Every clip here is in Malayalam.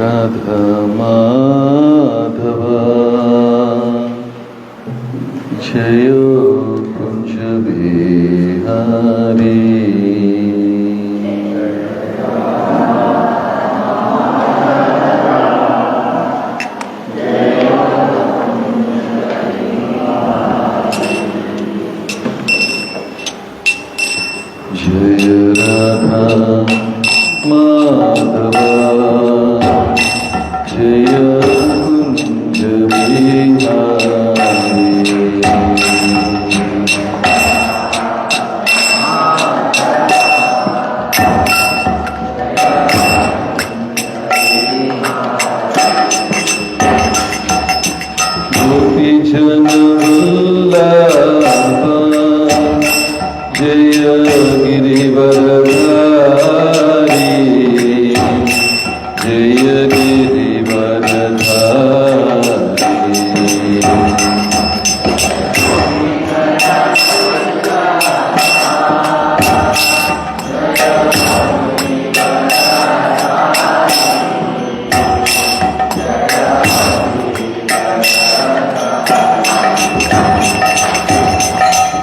राधा माधव जय कुंज बिहारी जय राधा माधव जय कुंज बिहारी गोपी जन वल्लभ जय गिरिवरधारी जय गिरिवरधारी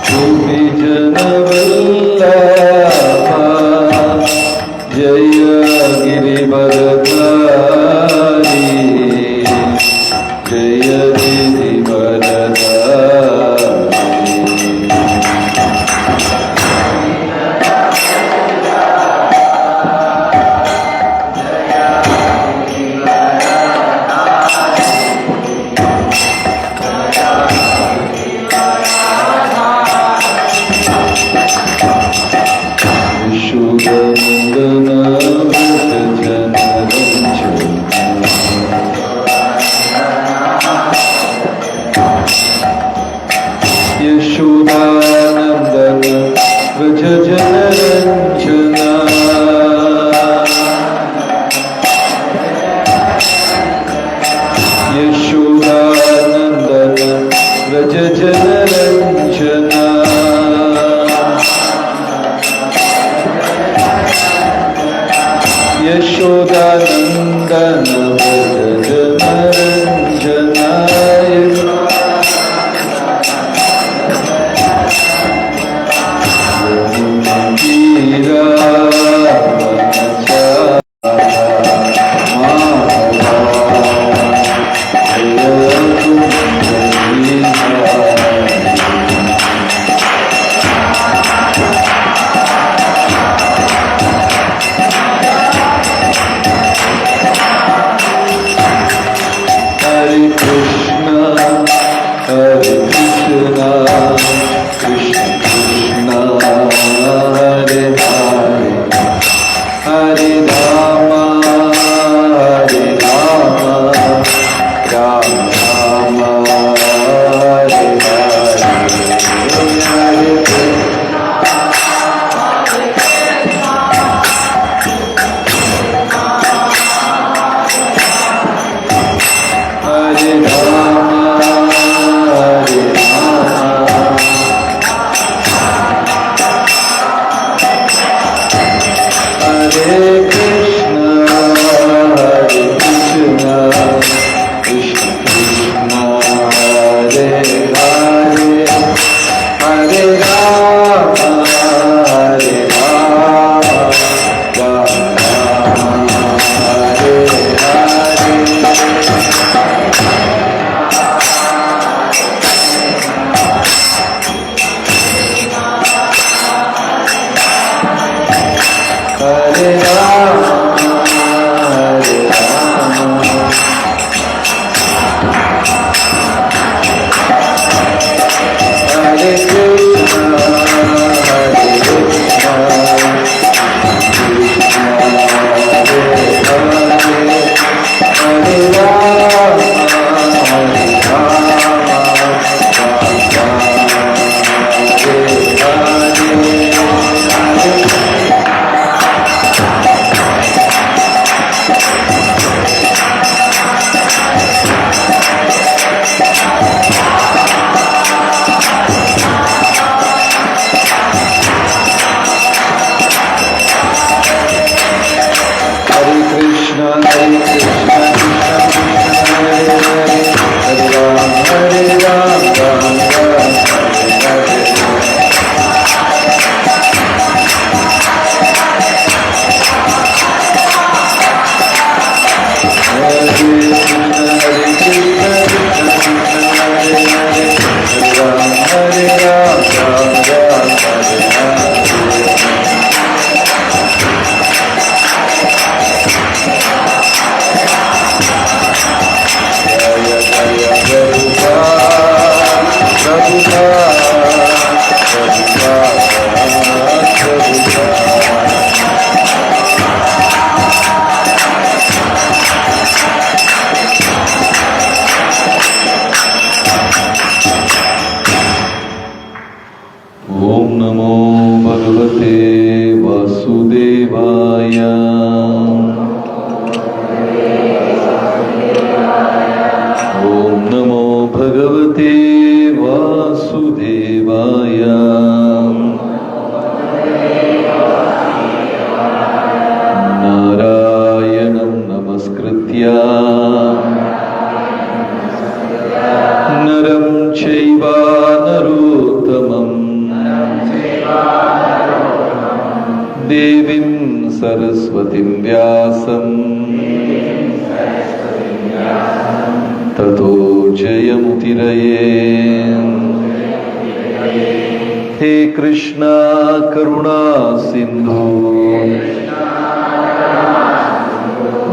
गोपी जन वल्लभ जय गिरिवरधारी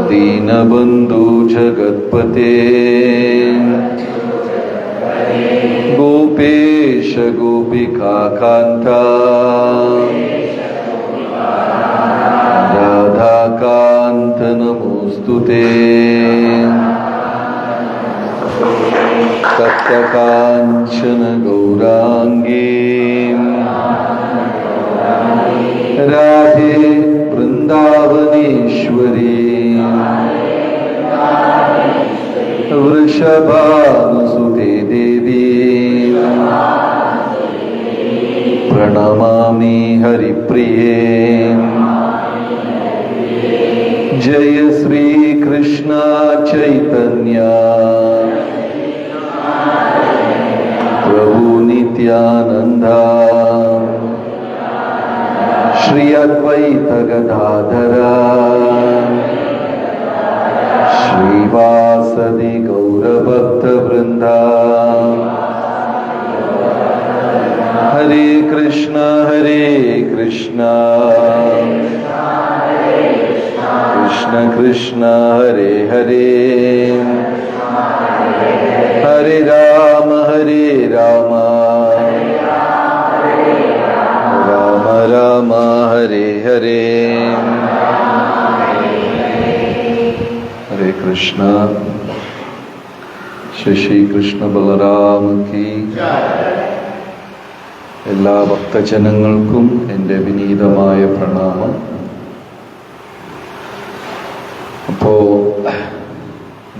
दीनबन्धु जगत्पते गोपेश गोपिकान्ता राधाकान्त नमोस्तुते तप्तकाञ्चन गौराङ्गी राधे वृन्दावनेश्वरी वृषभानुसुते देवी प्रणमामि हरिप्रिये जय श्री कृष्ण चैतन्य प्रभु नित्यानंद श्री अद्वैत गदाधर श्रीवासदि गौरभक्त वृंदा हरे कृष्ण कृष्ण कृष्ण हरे हरे हरे राम राम राम हरे हरे हरे कृष्ण श्री कृष्ण बलराम की എല്ലാ ഭക്തജനങ്ങൾക്കും എൻ്റെ വിനീതമായ പ്രണാമം. അപ്പോൾ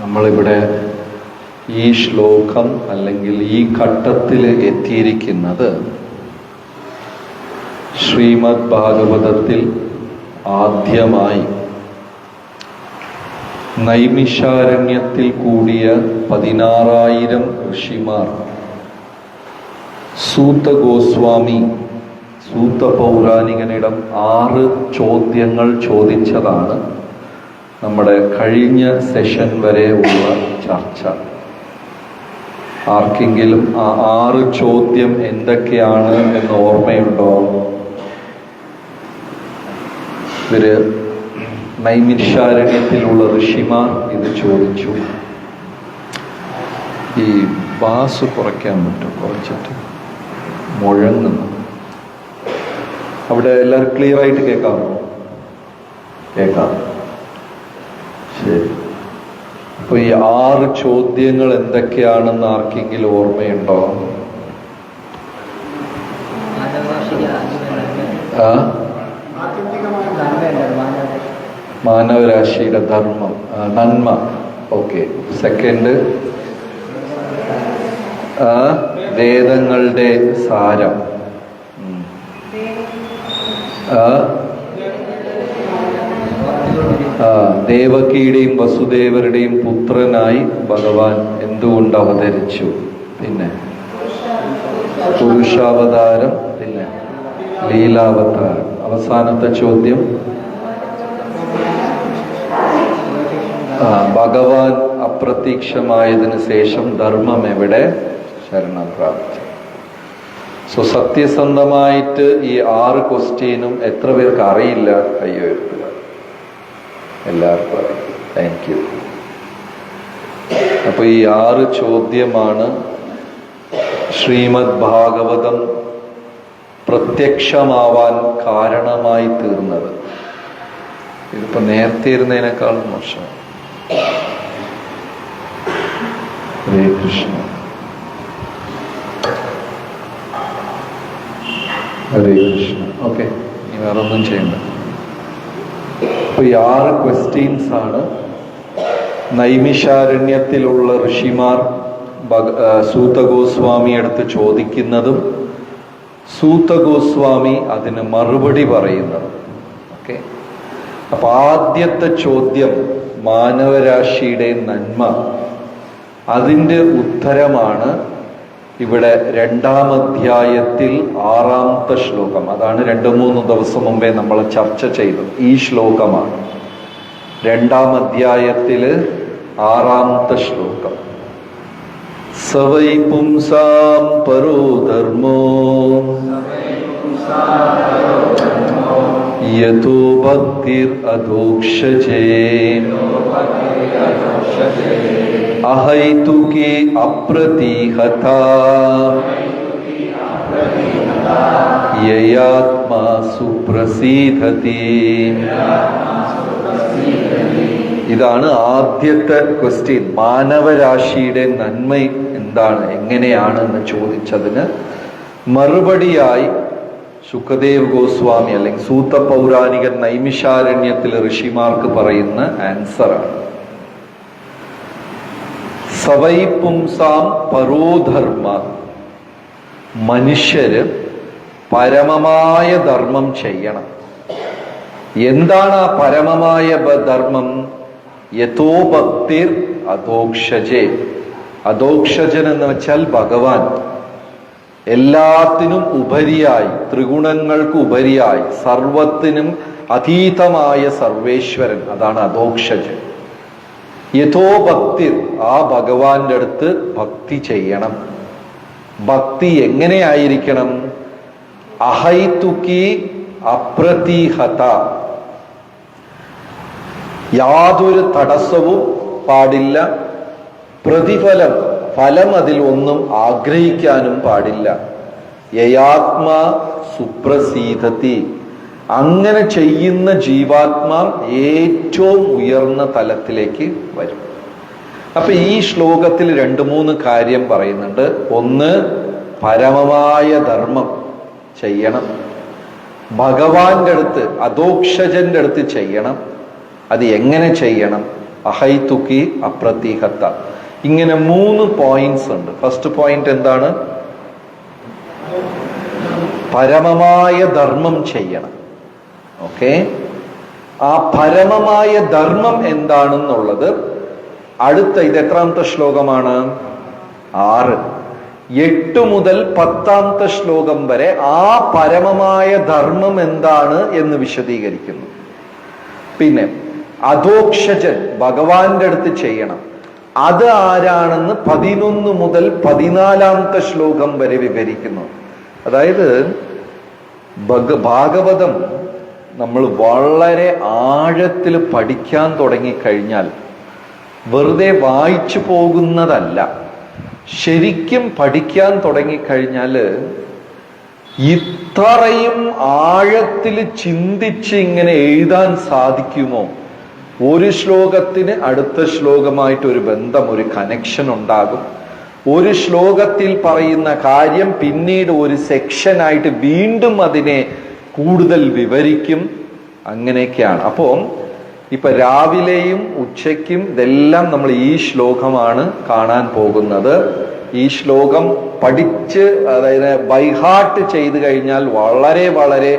നമ്മളിവിടെ ഈ ശ്ലോകം അല്ലെങ്കിൽ ഈ ഘട്ടത്തിൽ എത്തിയിരിക്കുന്നത് ശ്രീമദ് ഭാഗവതത്തിൽ ആദ്യമായി നൈമിഷാരണ്യത്തിൽ കൂടിയ 16,000 ഋഷിമാർ സൂത ഗോസ്വാമി സൂത പൗരാണികനിടം 6 ചോദ്യങ്ങൾ ചോദിച്ചതാണ് നമ്മുടെ കഴിഞ്ഞ സെഷൻ വരെ ഉള്ള ചർച്ച. ആർക്കെങ്കിലും ആ 6 ചോദ്യം എന്തൊക്കെയാണ് എന്ന് ഓർമ്മയുണ്ടോ? ഇവര് നൈമിഷാരണ്യത്തിലുള്ള ഋഷിമാർ ഇത് ചോദിച്ചു. ഈ ബാസ് കുറയ്ക്കാൻ പറ്റും, കുറച്ചിട്ട് മുഴങ്ങുന്നു. അവിടെ എല്ലാവരും ക്ലിയർ ആയിട്ട് കേൾക്കാമോ? കേൾക്കാം, ശരി. അപ്പൊ ഈ 6 ചോദ്യങ്ങൾ എന്തൊക്കെയാണെന്ന് ആർക്കെങ്കിലും ഓർമ്മയുണ്ടോ? മാനവരാശിയുടെ ധർമ്മം, നന്മ. ഓക്കെ. സെക്കൻഡ്, വേദങ്ങളുടെ സാരം. ദേവകിയുടെയും വസുദേവരുടെയും പുത്രനായി ഭഗവാൻ എന്തുകൊണ്ട് അവതരിച്ചു? പിന്നെ പുരുഷാവതാരം, പിന്നെ ലീലാവതാരം. അവസാനത്തെ ചോദ്യം, ഭഗവാൻ അപ്രത്യക്ഷമായതിനു ശേഷം ധർമ്മം എവിടെ ശരണം പ്രാപിച്ചു? സോ സത്യസന്ധമായിട്ട് ഈ 6 ക്വസ്റ്റ്യനും എത്ര പേർക്ക് അറിയില്ല? കയ്യോ എഴുതുക. എല്ലാവർക്കും അറിയാം. Thank you. അപ്പൊ ഈ 6 ചോദ്യമാണ് ശ്രീമദ് ഭാഗവതം പ്രത്യക്ഷമാവാൻ കാരണമായി തീർന്നത്. ഇതിപ്പോ നേരത്തെ ഇരുന്നതിനേക്കാളും മോശം. ഹരേ കൃഷ്ണ, ഹരേ കൃഷ്ണ. ഓക്കെ, ഇനി വേറെ ഒന്നും ചെയ്യണ്ട. അപ്പൊ ഈ 6 ക്വസ്റ്റ്യൻസ് ആണ് നൈമിഷാരണ്യത്തിലുള്ള ഋഷിമാർ സൂത ഗോസ്വാമി അടുത്ത് ചോദിക്കുന്നതും സൂത ഗോസ്വാമി അതിന് മറുപടി പറയുന്നതും. ഓക്കെ, അപ്പൊ ആദ്യത്തെ ചോദ്യം മാനവരാശിയുടെ നന്മ, അതിൻ്റെ ഉത്തരമാണ് ഇവിടെ 2-ാം അധ്യായത്തിൽ 6-ാമത്തെ ശ്ലോകം. അതാണ് 2-3 ദിവസം മുമ്പേ നമ്മൾ ചർച്ച ചെയ്തത്. ഈ ശ്ലോകമാണ് 2-ാം അധ്യായത്തില് 6-ാമത്തെ ശ്ലോകം. സവൈ പുംസാം പരോ ധർമ്മോ യതോ ഭക്തിർ അധോക്ഷജേ അഹൈതുകേ അപ്രതിഹതാ യയാത്മാ സുപ്രസീദതി. ഇതാണ് ആദ്യത്തെ ക്വസ്റ്റ്യൻ. മാനവരാശിയുടെ നന്മ എന്താണ്, എങ്ങനെയാണ് എന്ന് ചോദിച്ചതിന് മറുപടിയായി ശുകദേവ് ഗോസ്വാമി അല്ലെങ്കിൽ സൂത പൗരാണികൻ നൈമിഷാരണ്യത്തിലെ ഋഷിമാർക്ക് പറയുന്ന ആൻസറാണ്. സവൈ പുംസാം പരോധർമ്മ, മനുഷ്യര് പരമമായ ധർമ്മം ചെയ്യണം. എന്താണ് ആ പരമമായ ധർമ്മം? യഥോ ഭക്തിർ അധോക്ഷജേ. അധോക്ഷജൻ എന്ന് വെച്ചാൽ ഭഗവാൻ. എല്ലാത്തിനും ഉപരിയായി, ത്രിഗുണങ്ങൾക്ക് ഉപരിയായി, സർവത്തിനും അതീതമായ സർവേശ്വരൻ, അതാണ് അധോക്ഷജൻ. യഥോ ഭക്തിർ, ആ ഭഗവാന്റെ അടുത്ത് ഭക്തി ചെയ്യണം. ഭക്തി എങ്ങനെയായിരിക്കണം? അഹൈതുകി അപ്രതിഹത, യാതൊരു തടസ്സവും പാടില്ല. പ്രതിഫലം, ഫലം അതിൽ ഒന്നും ആഗ്രഹിക്കാനും പാടില്ല. യയാത്മാ സുപ്രസീദതി, അങ്ങനെ ചെയ്യുന്ന ജീവാത്മാ ഏറ്റവും ഉയർന്ന തലത്തിലേക്ക് വരും. അപ്പൊ ഈ ശ്ലോകത്തിൽ 2-3 കാര്യം പറയുന്നുണ്ട്. ഒന്ന്, പരമമായ ധർമ്മം ചെയ്യണം. ഭഗവാന്റെ അടുത്ത്, അധോക്ഷജന്റെ അടുത്ത് ചെയ്യണം. അത് എങ്ങനെ ചെയ്യണം? അഹൈതുകി അപ്രതിഹത. ഇങ്ങനെ 3 പോയിന്റ്സ് ഉണ്ട്. ഫസ്റ്റ് പോയിന്റ് എന്താണ്? പരമമായ ധർമ്മം ചെയ്യണം. ഓക്കെ, ആ പരമമായ ധർമ്മം എന്താണെന്നുള്ളത് അടുത്ത, ഇത് എത്രാമത്തെ ശ്ലോകമാണ്? 6. 8 മുതൽ 10-ാമത്തെ ശ്ലോകം വരെ ആ പരമമായ ധർമ്മം എന്താണ് എന്ന് വിശദീകരിക്കുന്നു. പിന്നെ അധോക്ഷജൻ, ഭഗവാന്റെ അടുത്ത് ചെയ്യണം. അത് ആരാണെന്ന് 11 മുതൽ 14-ാമത്തെ ശ്ലോകം വരെ വിവരിക്കുന്നു. അതായത് ഭാഗവതം നമ്മൾ വളരെ ആഴത്തിൽ പഠിക്കാൻ തുടങ്ങിക്കഴിഞ്ഞാൽ വെറുതെ വായിച്ചു പോകുന്നതല്ല. ശരിക്കും പഠിക്കാൻ തുടങ്ങിക്കഴിഞ്ഞാൽ ഇത്രയും ആഴത്തിൽ ചിന്തിച്ച് ഇങ്ങനെ എഴുതാൻ സാധിക്കുമോ? ഒരു ശ്ലോകത്തിന് അടുത്ത ശ്ലോകമായിട്ട് ഒരു ബന്ധം, ഒരു കണക്ഷൻ ഉണ്ടാകും. ഒരു ശ്ലോകത്തിൽ പറയുന്ന കാര്യം പിന്നീട് ഒരു സെക്ഷനായിട്ട് വീണ്ടും അതിനെ കൂടുതൽ വിവരിക്കും. അങ്ങനെയൊക്കെയാണ്. അപ്പോൾ ഇപ്പൊ രാവിലെയും ഉച്ചയ്ക്കും ഇതെല്ലാം നമ്മൾ ഈ ശ്ലോകമാണ് കാണാൻ പോകുന്നത്. ഈ ശ്ലോകം പഠിച്ച്, അതായത് ബൈഹാർട്ട് ചെയ്തു കഴിഞ്ഞാൽ വളരെ വളരെ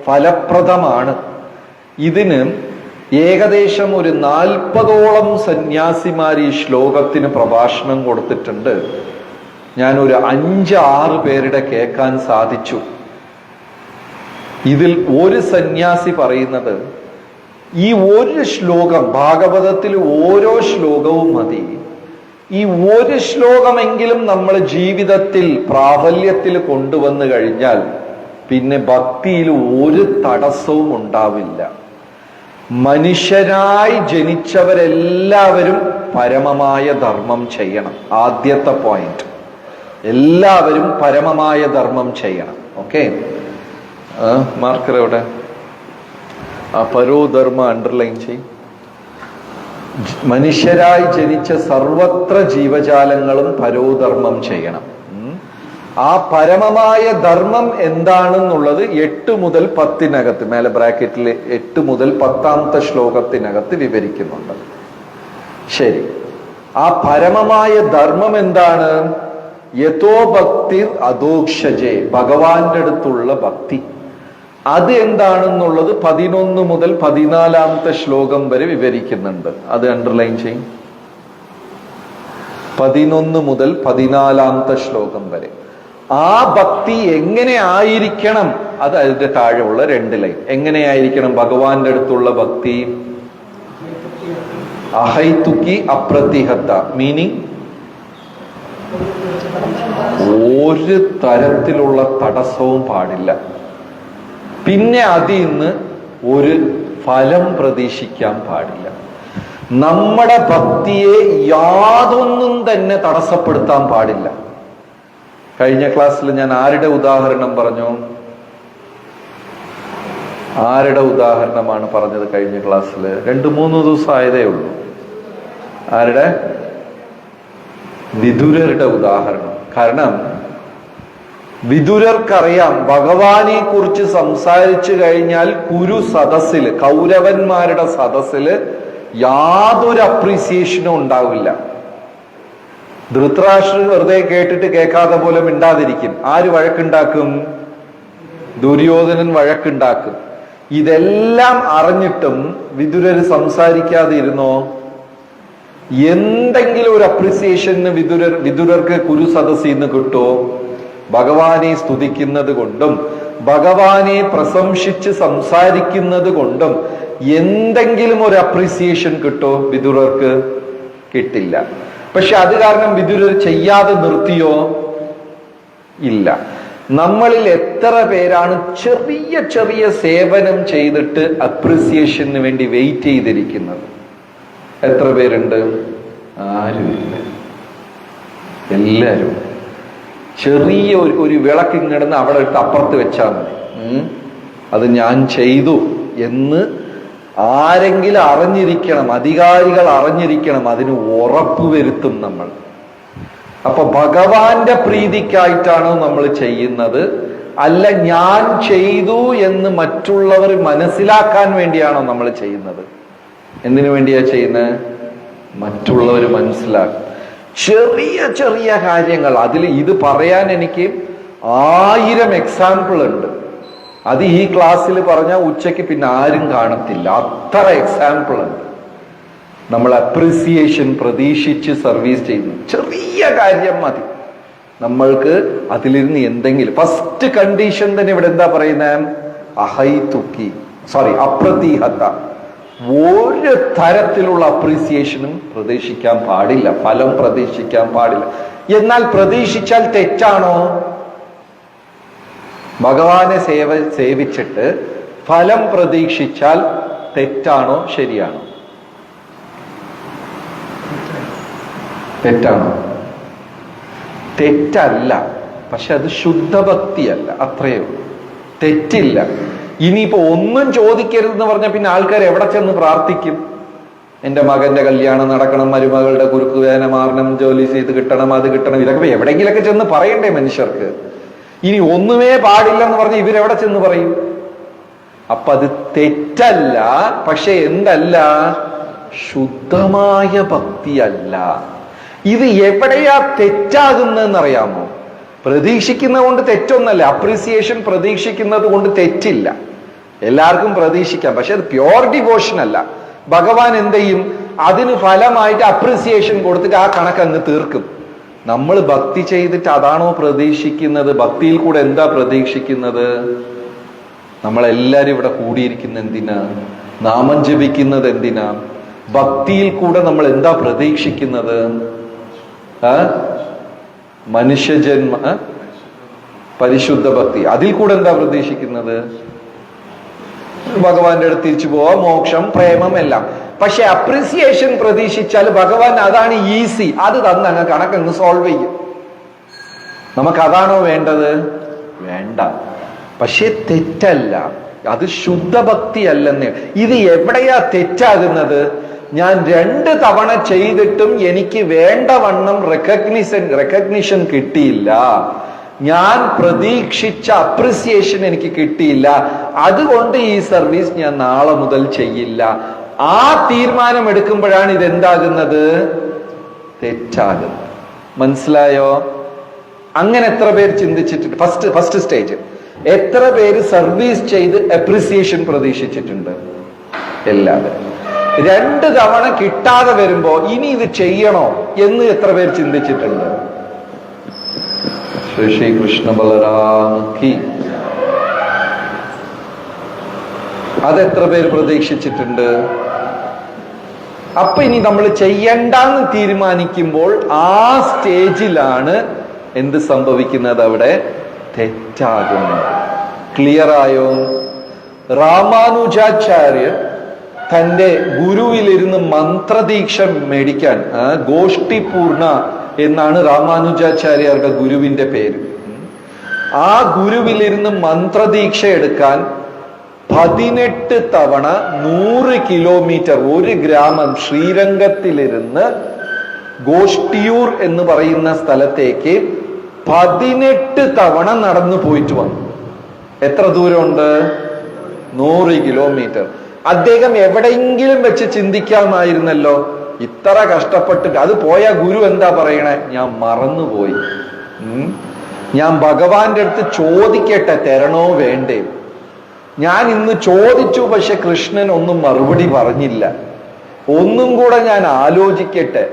ഫലപ്രദമാണ്. ഇതിന് ഏകദേശം ഒരു 40ഓളം സന്യാസിമാർ ഈ ശ്ലോകത്തിന് പ്രഭാഷണം കൊടുത്തിട്ടുണ്ട്. ഞാൻ ഒരു 5-6 പേരുടെ കേൾക്കാൻ സാധിച്ചു. ഇതിൽ ഒരു സന്യാസി പറയുന്നത്, ഈ ഒരു ശ്ലോകം, ഭാഗവതത്തിൽ ഓരോ ശ്ലോകവും മതി, ഈ ഒരു ശ്ലോകമെങ്കിലും നമ്മൾ ജീവിതത്തിൽ പ്രാബല്യത്തിൽ കൊണ്ടുവന്നു കഴിഞ്ഞാൽ പിന്നെ ഭക്തിയിൽ ഒരു തടസ്സവും ഉണ്ടാവില്ല. മനുഷ്യരായി ജനിച്ചവരെല്ലാവരും പരമമായ ധർമ്മം ചെയ്യണം. ആദ്യത്തെ പോയിന്റ്, എല്ലാവരും പരമമായ ധർമ്മം ചെയ്യണം. ഓക്കെ, മാർക്കർ എവിടെ? ആ പരോധർമ്മ അണ്ടർലൈൻ ചെയ്യും. മനുഷ്യരായി ജനിച്ച സർവത്ര ജീവജാലങ്ങളും പരോധർമ്മം ചെയ്യണം. ആ പരമമായ ധർമ്മം എന്താണെന്നുള്ളത് 8 മുതൽ 10 മേലെ ബ്രാക്കറ്റിൽ 8 മുതൽ 10 ശ്ലോകത്തിനകത്ത് വിവരിക്കുന്നുണ്ട്. ശരി, ആ പരമമായ ധർമ്മം എന്താണ്? യഥോ ഭക്തി അധോക്ഷജേ, ഭഗവാന്റെ അടുത്തുള്ള ഭക്തി. അത് എന്താണെന്നുള്ളത് 11 മുതൽ 14 ശ്ലോകം വരെ വിവരിക്കുന്നുണ്ട്. അത് അണ്ടർലൈൻ ചെയ്യും. 11 മുതൽ 14 ശ്ലോകം വരെ. ആ ഭക്തി എങ്ങനെ ആയിരിക്കണം, അത് അതിന്റെ താഴെയുള്ള 2 ലൈൻ. എങ്ങനെയായിരിക്കണം ഭഗവാന്റെ അടുത്തുള്ള ഭക്തി? അഹൈതുക്കി അപ്രതിഹത, മീനിങ് ഒരു തരത്തിലുള്ള തടസ്സവും പാടില്ല. പിന്നെ അതിൽ നിന്ന് ഒരു ഫലം പ്രതീക്ഷിക്കാൻ പാടില്ല. നമ്മുടെ ഭക്തിയെ യാതൊന്നും തന്നെ തടസ്സപ്പെടുത്താൻ പാടില്ല. കഴിഞ്ഞ ക്ലാസ്സിൽ ഞാൻ ആരുടെ ഉദാഹരണം പറഞ്ഞു? ആരുടെ ഉദാഹരണമാണ് പറഞ്ഞത് കഴിഞ്ഞ ക്ലാസ്സിൽ? 2-3 ദിവസം ആയതേ ഉള്ളൂ. ആരുടെ? വിദുരരുടെ ഉദാഹരണം. കാരണം വിദുരർക്കറിയാം, ഭഗവാനെ കുറിച്ച് സംസാരിച്ചു കഴിഞ്ഞാൽ കുരു സദസ്സില്, കൗരവന്മാരുടെ സദസ്സില് യാതൊരു അപ്രീസിയേഷനും ഉണ്ടാവില്ല. ധൃതരാഷ്ട്രർ വെറുതെ കേട്ടിട്ട് കേൾക്കാതെ പോലെ മിണ്ടാതിരിക്കും. ആര് വഴക്കുണ്ടാക്കും? ദുര്യോധനൻ വഴക്കുണ്ടാക്കും. ഇതെല്ലാം അറിഞ്ഞിട്ടും വിദുരർ സംസാരിക്കാതെ ഇരുന്നോ? എന്തെങ്കിലും ഒരു അപ്രീസിയേഷന് വിദുരർക്ക് കുരു സദസ്സിൽ നിന്ന് കിട്ടുമോ? ഭഗവാനെ സ്തുതിക്കുന്നത് കൊണ്ടും ഭഗവാനെ പ്രശംസിച്ച് സംസാരിക്കുന്നത് കൊണ്ടും എന്തെങ്കിലും ഒരു അപ്രീസിയേഷൻ കിട്ടോ? വിദുരർക്ക് കിട്ടില്ല. പക്ഷെ അത് കാരണം വിദുരർ ചെയ്യാതെ നിർത്തിയോ? ഇല്ല. നമ്മളിൽ എത്ര പേരാണ് ചെറിയ ചെറിയ സേവനം ചെയ്തിട്ട് അപ്രീസിയേഷന് വേണ്ടി വെയിറ്റ് ചെയ്തിരിക്കുന്നത്? എത്ര പേരുണ്ട്? ആരുമില്ല. എല്ലാവരും ചെറിയ ഒരു വിളക്ക് ഇങ്ങിടുന്ന് അവിടെ എടുത്ത് അപ്പുറത്ത് വെച്ചാൽ മതി, അത് ഞാൻ ചെയ്തു എന്ന് ആരെങ്കിലും അറിഞ്ഞിരിക്കണം, അധികാരികൾ അറിഞ്ഞിരിക്കണം. അതിന് ഉറപ്പ് വരുത്തും നമ്മൾ. അപ്പൊ ഭഗവാന്റെ പ്രീതിക്കായിട്ടാണോ നമ്മൾ ചെയ്യുന്നത്? അല്ല ഞാൻ ചെയ്തു എന്ന് മറ്റുള്ളവർ മനസ്സിലാക്കാൻ വേണ്ടിയാണോ നമ്മൾ ചെയ്യുന്നത്? എന്തിനു വേണ്ടിയാ ചെയ്യുന്നത്? മറ്റുള്ളവർ മനസ്സിലാക്കും. ചെറിയ ചെറിയ കാര്യങ്ങൾ, അതിൽ ഇത് പറയാൻ എനിക്ക് 1000 എക്സാമ്പിൾ ഉണ്ട്. അത് ഈ ക്ലാസ്സിൽ പറഞ്ഞാൽ ഉച്ചയ്ക്ക് പിന്നെ ആരും കാണത്തില്ല. അത്ര എക്സാമ്പിൾ ഉണ്ട്. നമ്മൾ അപ്രീസിയേഷൻ പ്രതീക്ഷിച്ച് സർവീസ് ചെയ്യുന്നു. ചെറിയ കാര്യം മതി നമ്മൾക്ക് അതിലിരുന്ന് എന്തെങ്കിലും. ഫസ്റ്റ് കണ്ടീഷൻ തന്നെ ഇവിടെ എന്താ പറയുന്നത്? അഹൈതുക്കി, അപ്രതിഹത. ഒരു തരത്തിലുള്ള അപ്രീസിയേഷനും പ്രതീക്ഷിക്കാൻ പാടില്ല, ഫലം പ്രതീക്ഷിക്കാൻ പാടില്ല. എന്നാൽ പ്രതീക്ഷിച്ചാൽ തെറ്റാണോ? ഭഗവാനെ സേവിച്ചിട്ട് ഫലം പ്രതീക്ഷിച്ചാൽ തെറ്റാണോ ശരിയാണോ? തെറ്റാണോ? തെറ്റല്ല, പക്ഷെ അത് ശുദ്ധഭക്തിയല്ല. അത്രയേ ഉള്ളൂ. തെറ്റില്ല. ഇനിയിപ്പോ ഒന്നും ചോദിക്കരുതെന്ന് പറഞ്ഞാൽ പിന്നെ ആൾക്കാർ എവിടെ ചെന്ന് പ്രാർത്ഥിക്കും? എന്റെ മകന്റെ കല്യാണം നടക്കണം, മരുമകളുടെ കുറുക്ക് വേദന മാറണം, ജോലി ചെയ്ത് കിട്ടണം, അത് കിട്ടണം, ഇതൊക്കെ എവിടെയെങ്കിലൊക്കെ ചെന്ന് പറയണ്ടേ മനുഷ്യർക്ക്? ഇനി ഒന്നുമേ പാടില്ലെന്ന് പറഞ്ഞ് ഇവരെവിടെ ചെന്ന് പറയും? അപ്പൊ അത് തെറ്റല്ല, പക്ഷെ എന്തല്ല? ശുദ്ധമായ ഭക്തിയല്ല. ഇത് എവിടെയാ തെറ്റാകുന്നതെന്നറിയാമോ? പ്രതീക്ഷിക്കുന്നത് കൊണ്ട് തെറ്റൊന്നല്ല. അപ്രീസിയേഷൻ പ്രതീക്ഷിക്കുന്നത് കൊണ്ട് തെറ്റില്ല. എല്ലാവർക്കും പ്രതീക്ഷിക്കാം. പക്ഷെ അത് പ്യോർ ഡിവോഷൻ അല്ല. ഭഗവാൻ എന്ത് ചെയ്യും? അതിന് ഫലമായിട്ട് അപ്രിസിയേഷൻ കൊടുത്തിട്ട് ആ കണക്ക് അങ്ങ് തീർക്കും. നമ്മൾ ഭക്തി ചെയ്തിട്ട് അതാണോ പ്രതീക്ഷിക്കുന്നത്? ഭക്തിയിൽ കൂടെ എന്താ പ്രതീക്ഷിക്കുന്നത്? നമ്മളെല്ലാരും ഇവിടെ കൂടിയിരിക്കുന്ന എന്തിനാ? നാമം ജപിക്കുന്നത് എന്തിനാ? ഭക്തിയിൽ കൂടെ നമ്മൾ എന്താ പ്രതീക്ഷിക്കുന്നത്? മനുഷ്യജന്മ പരിശുദ്ധ ഭക്തി. അതിൽ കൂടെ എന്താ പ്രതീക്ഷിക്കുന്നത്? ഭഗവാന്റെ അടുത്ത് തിരിച്ചു പോവാ, മോക്ഷം, പ്രേമം എല്ലാം. പക്ഷെ അപ്രിസിയേഷൻ പ്രതീക്ഷിച്ചാൽ ഭഗവാൻ അതാണ് ഈസി, അത് തന്നങ്ങ് കണക്കങ്ങ് സോൾവ് ചെയ്യും. നമുക്ക് അതാണോ വേണ്ടത്? വേണ്ട. പക്ഷെ തെറ്റല്ല, അത് ശുദ്ധഭക്തി അല്ലെന്ന്. ഇത് എവിടെയാ തെറ്റാകുന്നത്? ഞാൻ 2 തവണ ചെയ്തിട്ടും എനിക്ക് വേണ്ടവണ്ണം റെക്കഗ്നിഷൻ കിട്ടിയില്ല, ഞാൻ പ്രതീക്ഷിച്ച അപ്രിസിയേഷൻ എനിക്ക് കിട്ടിയില്ല, അതുകൊണ്ട് ഈ സർവീസ് ഞാൻ നാളെ മുതൽ ചെയ്യില്ല. ആ തീരുമാനം എടുക്കുമ്പോഴാണ് ഇതെന്താകുന്നത്? തെറ്റാകുന്നത്. മനസ്സിലായോ? അങ്ങനെ എത്ര പേര് ചിന്തിച്ചിട്ടുണ്ട്? First stage. എത്ര പേര് സർവീസ് ചെയ്ത് അപ്രിസിയേഷൻ പ്രതീക്ഷിച്ചിട്ടുണ്ട്? എല്ലാവരും. 2 തവണ കിട്ടാതെ വരുമ്പോ ഇനി ഇത് ചെയ്യണോ എന്ന് എത്ര പേര് ചിന്തിച്ചിട്ടുണ്ട്? ശ്രീ കൃഷ്ണ ബലരാമി. അതെത്ര പേര് പ്രതീക്ഷിച്ചിട്ടുണ്ട്? അപ്പൊ ഇനി നമ്മൾ ചെയ്യണ്ടെന്ന് തീരുമാനിക്കുമ്പോൾ ആ സ്റ്റേജിലാണ് എന്ത് സംഭവിക്കുന്നത്? അവിടെ തെറ്റാകുന്നത്. ക്ലിയർ ആയോ? രാമാനുജാചാര്യർ തന്റെ ഗുരുവിലിരുന്ന് മന്ത്രദീക്ഷ മേടിക്കാൻ, ഗോഷ്ഠിപൂർണ എന്നാണ് രാമാനുജാചാര്യരുടെ ഗുരുവിന്റെ പേര്. ആ ഗുരുവിലിരുന്ന് മന്ത്രദീക്ഷ എടുക്കാൻ 18 തവണ 100 കിലോമീറ്റർ, 1 ഗ്രാമം ശ്രീരംഗത്തിലിരുന്ന് ഗോഷ്ഠിയൂർ എന്ന് പറയുന്ന സ്ഥലത്തേക്ക് 18 തവണ നടന്നു പോയിട്ട് വന്നു. എത്ര ദൂരമുണ്ട്? 100 കിലോമീറ്റർ. അദ്ദേഹം എവിടെയെങ്കിലും വെച്ച് ചിന്തിക്കാമായിരുന്നല്ലോ, ഇത്ര കഷ്ടപ്പെട്ടിട്ട്. അത് പോയ ഗുരു എന്താ പറയണേ? ഞാൻ മറന്നുപോയി, ഞാൻ ഭഗവാന്റെ അടുത്ത് ചോദിക്കട്ടെ തരണോ വേണ്ടേ. ഞാൻ ഇന്ന് ചോദിച്ചു, പക്ഷെ കൃഷ്ണൻ ഒന്നും മറുപടി പറഞ്ഞില്ല, ഒന്നും കൂടെ ഞാൻ ആലോചിക്കട്ടെ.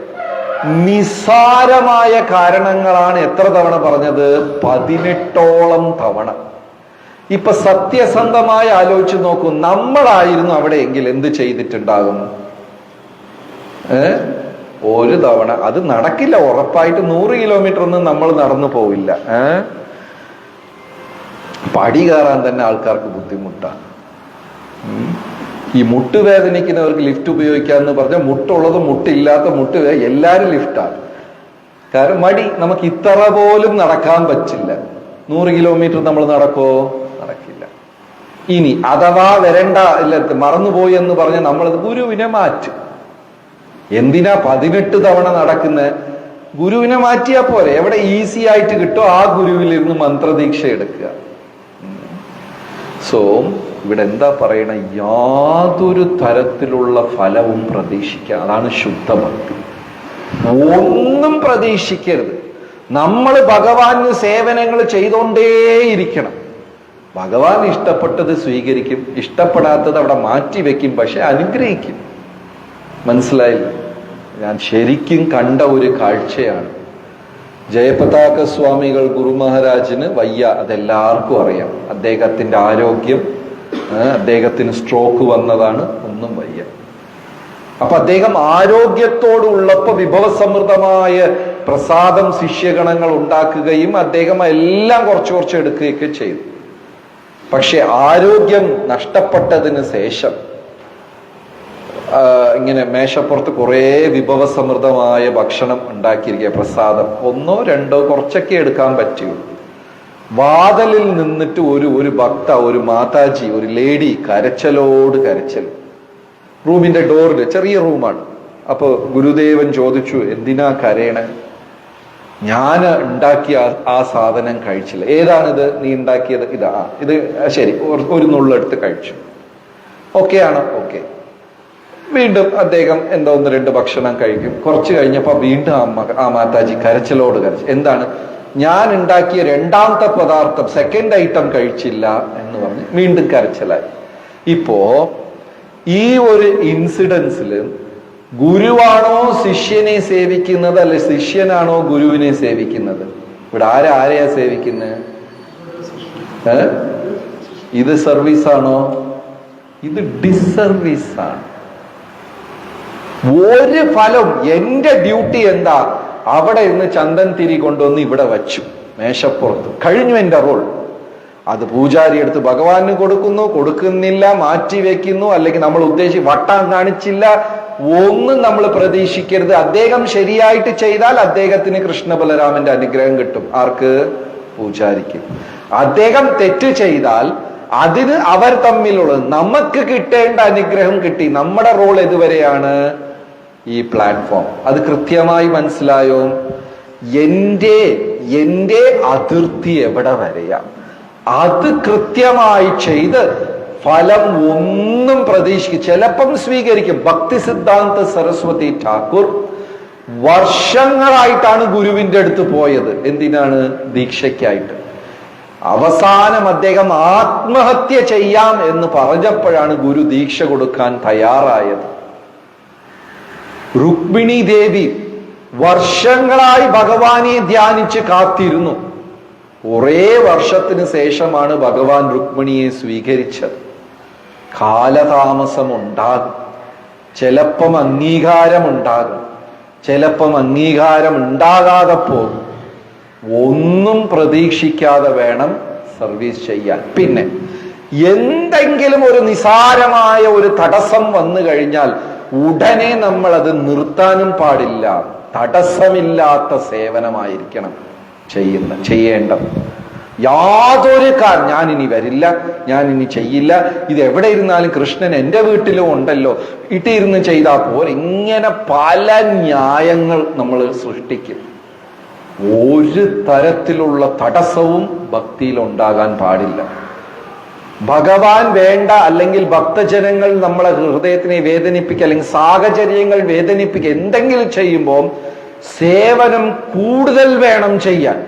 നിസ്സാരമായ കാരണങ്ങളാണ് എത്ര തവണ പറഞ്ഞത്? 18ഓളം തവണ. ഇപ്പൊ സത്യസന്ധമായി ആലോചിച്ച് നോക്കൂ, നമ്മളായിരുന്നു അവിടെയെങ്കിൽ എന്ത് ചെയ്തിട്ടുണ്ടാകും? 1 തവണ. അത് നടക്കില്ല ഉറപ്പായിട്ട്. 100 കിലോമീറ്റർ ഒന്നും നമ്മൾ നടന്നു പോവില്ല. പടി കയറാൻ തന്നെ ആൾക്കാർക്ക് ബുദ്ധിമുട്ടാണ്. ഈ മുട്ട് വേദനിക്കുന്നവർക്ക് ലിഫ്റ്റ് ഉപയോഗിക്കാന്ന് പറഞ്ഞാൽ മുട്ടുള്ളത് മുട്ടില്ലാത്ത മുട്ട് എല്ലാരും ലിഫ്റ്റാണ്. കാരണം മടി. നമുക്ക് ഇത്ര പോലും നടക്കാൻ പറ്റില്ല. 100 കിലോമീറ്റർ നമ്മൾ നടക്കോ? നടക്കില്ല. ഇനി അഥവാ വരണ്ട, ഇല്ല മറന്നുപോയി എന്ന് പറഞ്ഞാൽ നമ്മളത് ഗുരുവിനെ മാറ്റും. എന്തിനാ 18 തവണ നടക്കുന്നത്? ഗുരുവിനെ മാറ്റിയാ പോരെ. എവിടെ ഈസി ആയിട്ട് കിട്ടോ ആ ഗുരുവിലിരുന്ന് മന്ത്രദീക്ഷ എടുക്കുക. സോ ഇവിടെ എന്താ പറയണ? യാതൊരു തരത്തിലുള്ള ഫലവും പ്രതീക്ഷിക്കുക. അതാണ് ശുദ്ധഭക്തി. ഒന്നും പ്രതീക്ഷിക്കരുത്. നമ്മൾ ഭഗവാന് സേവനങ്ങൾ ചെയ്തോണ്ടേയിരിക്കണം. ഭഗവാൻ ഇഷ്ടപ്പെട്ടത് സ്വീകരിക്കും, ഇഷ്ടപ്പെടാത്തത് അവിടെ മാറ്റി വെക്കും, പക്ഷെ അനുഗ്രഹിക്കും. മനസ്സിലായില്ല? ഞാൻ ശരിക്കും കണ്ട ഒരു കാഴ്ചയാണ്. ജയപതാക സ്വാമികൾ ഗുരു മഹാരാജിന് വയ്യ, അതെല്ലാവർക്കും അറിയാം. അദ്ദേഹത്തിന്റെ ആരോഗ്യം, അദ്ദേഹത്തിന് സ്ട്രോക്ക് വന്നതാണ്, ഒന്നും വയ്യ. അപ്പൊ അദ്ദേഹം ആരോഗ്യത്തോടുള്ളപ്പോ വിഭവസമൃദ്ധമായ പ്രസാദം ശിഷ്യഗണങ്ങൾ ഉണ്ടാക്കുകയും അദ്ദേഹം എല്ലാം കുറച്ച് എടുക്കുകയൊക്കെ ചെയ്തു. പക്ഷെ ആരോഗ്യം നഷ്ടപ്പെട്ടതിന് ശേഷം ഇങ്ങനെ മേശപ്പുറത്ത് കുറെ വിഭവസമൃദ്ധമായ ഭക്ഷണം ഉണ്ടാക്കിയിരിക്കുക, പ്രസാദം 1, 2 കുറച്ചൊക്കെ എടുക്കാൻ പറ്റുള്ളൂ. വാതിലിൽ നിന്നിട്ട് ഒരു ഭക്ത, ഒരു മാതാജി, ഒരു ലേഡി കരച്ചലോട് കരച്ചൽ. റൂമിന്റെ ഡോറിൽ, ചെറിയ റൂമാണ്. അപ്പൊ ഗുരുദേവൻ ചോദിച്ചു, എന്തിനാ കരയണ? ഞാൻ ഉണ്ടാക്കിയ ആ സാധനം കഴിച്ചില്ല. ഏതാണിത്? നീ ഉണ്ടാക്കിയത് ഇതാ. ഇത് ശരി, ഒരു നുള്ളെടുത്ത് കഴിച്ചു. ഓക്കെ ആണോ? ഓക്കെ. വീണ്ടും അദ്ദേഹം എന്തോ 1, 2 ഭക്ഷണം കഴിക്കും. കുറച്ച് കഴിഞ്ഞപ്പോ വീണ്ടും ആ മാതാജി കരച്ചിലോട് കരച്ചു. എന്താണ്? ഞാൻ ഉണ്ടാക്കിയ 2ാമത്തെ പദാർത്ഥം, സെക്കൻഡ് ഐറ്റം കഴിച്ചില്ല എന്ന് പറഞ്ഞ് വീണ്ടും കരച്ചിലായി. ഇപ്പോ ഈ ഒരു ഇൻസിഡൻസില് ഗുരുവാണോ ശിഷ്യനെ സേവിക്കുന്നത്, അല്ലെ ശിഷ്യനാണോ ഗുരുവിനെ സേവിക്കുന്നത്? ഇവിടെ ആരെയാ സേവിക്കുന്നത്? ഇത് സർവീസാണോ? ഇത് ഡിസർവീസാണ്. ഒരു ഫലം. എന്റെ ഡ്യൂട്ടി എന്താ? അവിടെ ഇന്ന് ചന്ദൻ തിരി കൊണ്ടുവന്ന് ഇവിടെ വച്ചു മേശപ്പുറത്ത്. കഴിഞ്ഞു എന്റെ റോൾ. അത് പൂജാരി എടുത്ത് ഭഗവാന് കൊടുക്കുന്നു, കൊടുക്കുന്നില്ല, മാറ്റി വെക്കുന്നു, അല്ലെങ്കിൽ നമ്മൾ വട്ടം കാണിച്ചില്ല, ഒന്നും നമ്മൾ പ്രതീക്ഷിക്കരുത്. അദ്ദേഹം ശരിയായിട്ട് ചെയ്താൽ അദ്ദേഹത്തിന് കൃഷ്ണ ബലരാമന്റെ അനുഗ്രഹം കിട്ടും. ആർക്ക്? പൂജാരിക്ക്. അദ്ദേഹം തെറ്റ് ചെയ്താൽ അതിന് അവർ തമ്മിലുള്ളത് നമുക്ക് കിട്ടേണ്ട അനുഗ്രഹം കിട്ടി. നമ്മുടെ റോൾ എതുവരെയാണ്? ഈ പ്ലാറ്റ്ഫോം. അത് കൃത്യമായി മനസ്സിലായോ? എന്റെ അതിർത്തി എവിടെ വരെയാ? അത് കൃത്യമായി ചെയ്ത് ഫലം ഒന്നും പ്രതീക്ഷിക്കും. ചിലപ്പം സ്വീകരിക്കും. ഭക്തി സിദ്ധാന്ത സരസ്വതി ഠാക്കൂർ വർഷങ്ങളായിട്ടാണ് ഗുരുവിന്റെ അടുത്ത് പോയത്. എന്തിനാണ്? ദീക്ഷയ്ക്കായിട്ട്. അവസാനം അദ്ദേഹം ആത്മഹത്യ ചെയ്യാം എന്ന് പറഞ്ഞപ്പോഴാണ് ഗുരു ദീക്ഷ കൊടുക്കാൻ തയ്യാറായത്. രുക്മിണി ദേവി വർഷങ്ങളായി ഭഗവാനെ ധ്യാനിച്ച് കാത്തിരുന്നു. കുറേ വർഷത്തിന് ശേഷമാണ് ഭഗവാൻ രുക്മിണിയെ സ്വീകരിച്ചത്. കാലതാമസം ഉണ്ടാകും. ചിലപ്പം അംഗീകാരമുണ്ടാകും, ചിലപ്പം അംഗീകാരം ഉണ്ടാകാതെ പോകും. ഒന്നും പ്രതീക്ഷിക്കാതെ വേണം സർവീസ് ചെയ്യാൻ. പിന്നെ എന്തെങ്കിലും ഒരു നിസാരമായ ഒരു തടസ്സം വന്നു കഴിഞ്ഞാൽ ഉടനെ നമ്മൾ അത് നിർത്താനും പാടില്ല. തടസ്സമില്ലാത്ത സേവനമായിരിക്കണം ചെയ്യേണ്ടത്. യാതൊരു ഞാൻ ഇനി വരില്ല, ഞാൻ ഇനി ചെയ്യില്ല, ഇത് എവിടെ ഇരുന്നാലും കൃഷ്ണൻ എൻ്റെ വീട്ടിലും ഉണ്ടല്ലോ, ഇട്ടിരുന്ന് ചെയ്താൽ പോലെ, ഇങ്ങനെ പല ന്യായങ്ങൾ നമ്മൾ സൃഷ്ടിക്കും. ഒരു തരത്തിലുള്ള തടസ്സവും ഭക്തിയിൽ ഉണ്ടാകാൻ പാടില്ല. ഭഗവാൻ വേണ്ട, അല്ലെങ്കിൽ ഭക്തജനങ്ങൾ നമ്മളെ ഹൃദയത്തിനെ വേദനിപ്പിക്കുക, അല്ലെങ്കിൽ സാഹചര്യങ്ങൾ വേദനിപ്പിക്കുക, എന്തെങ്കിലും ചെയ്യുമ്പോൾ സേവനം കൂടുതൽ വേണം ചെയ്യാൻ.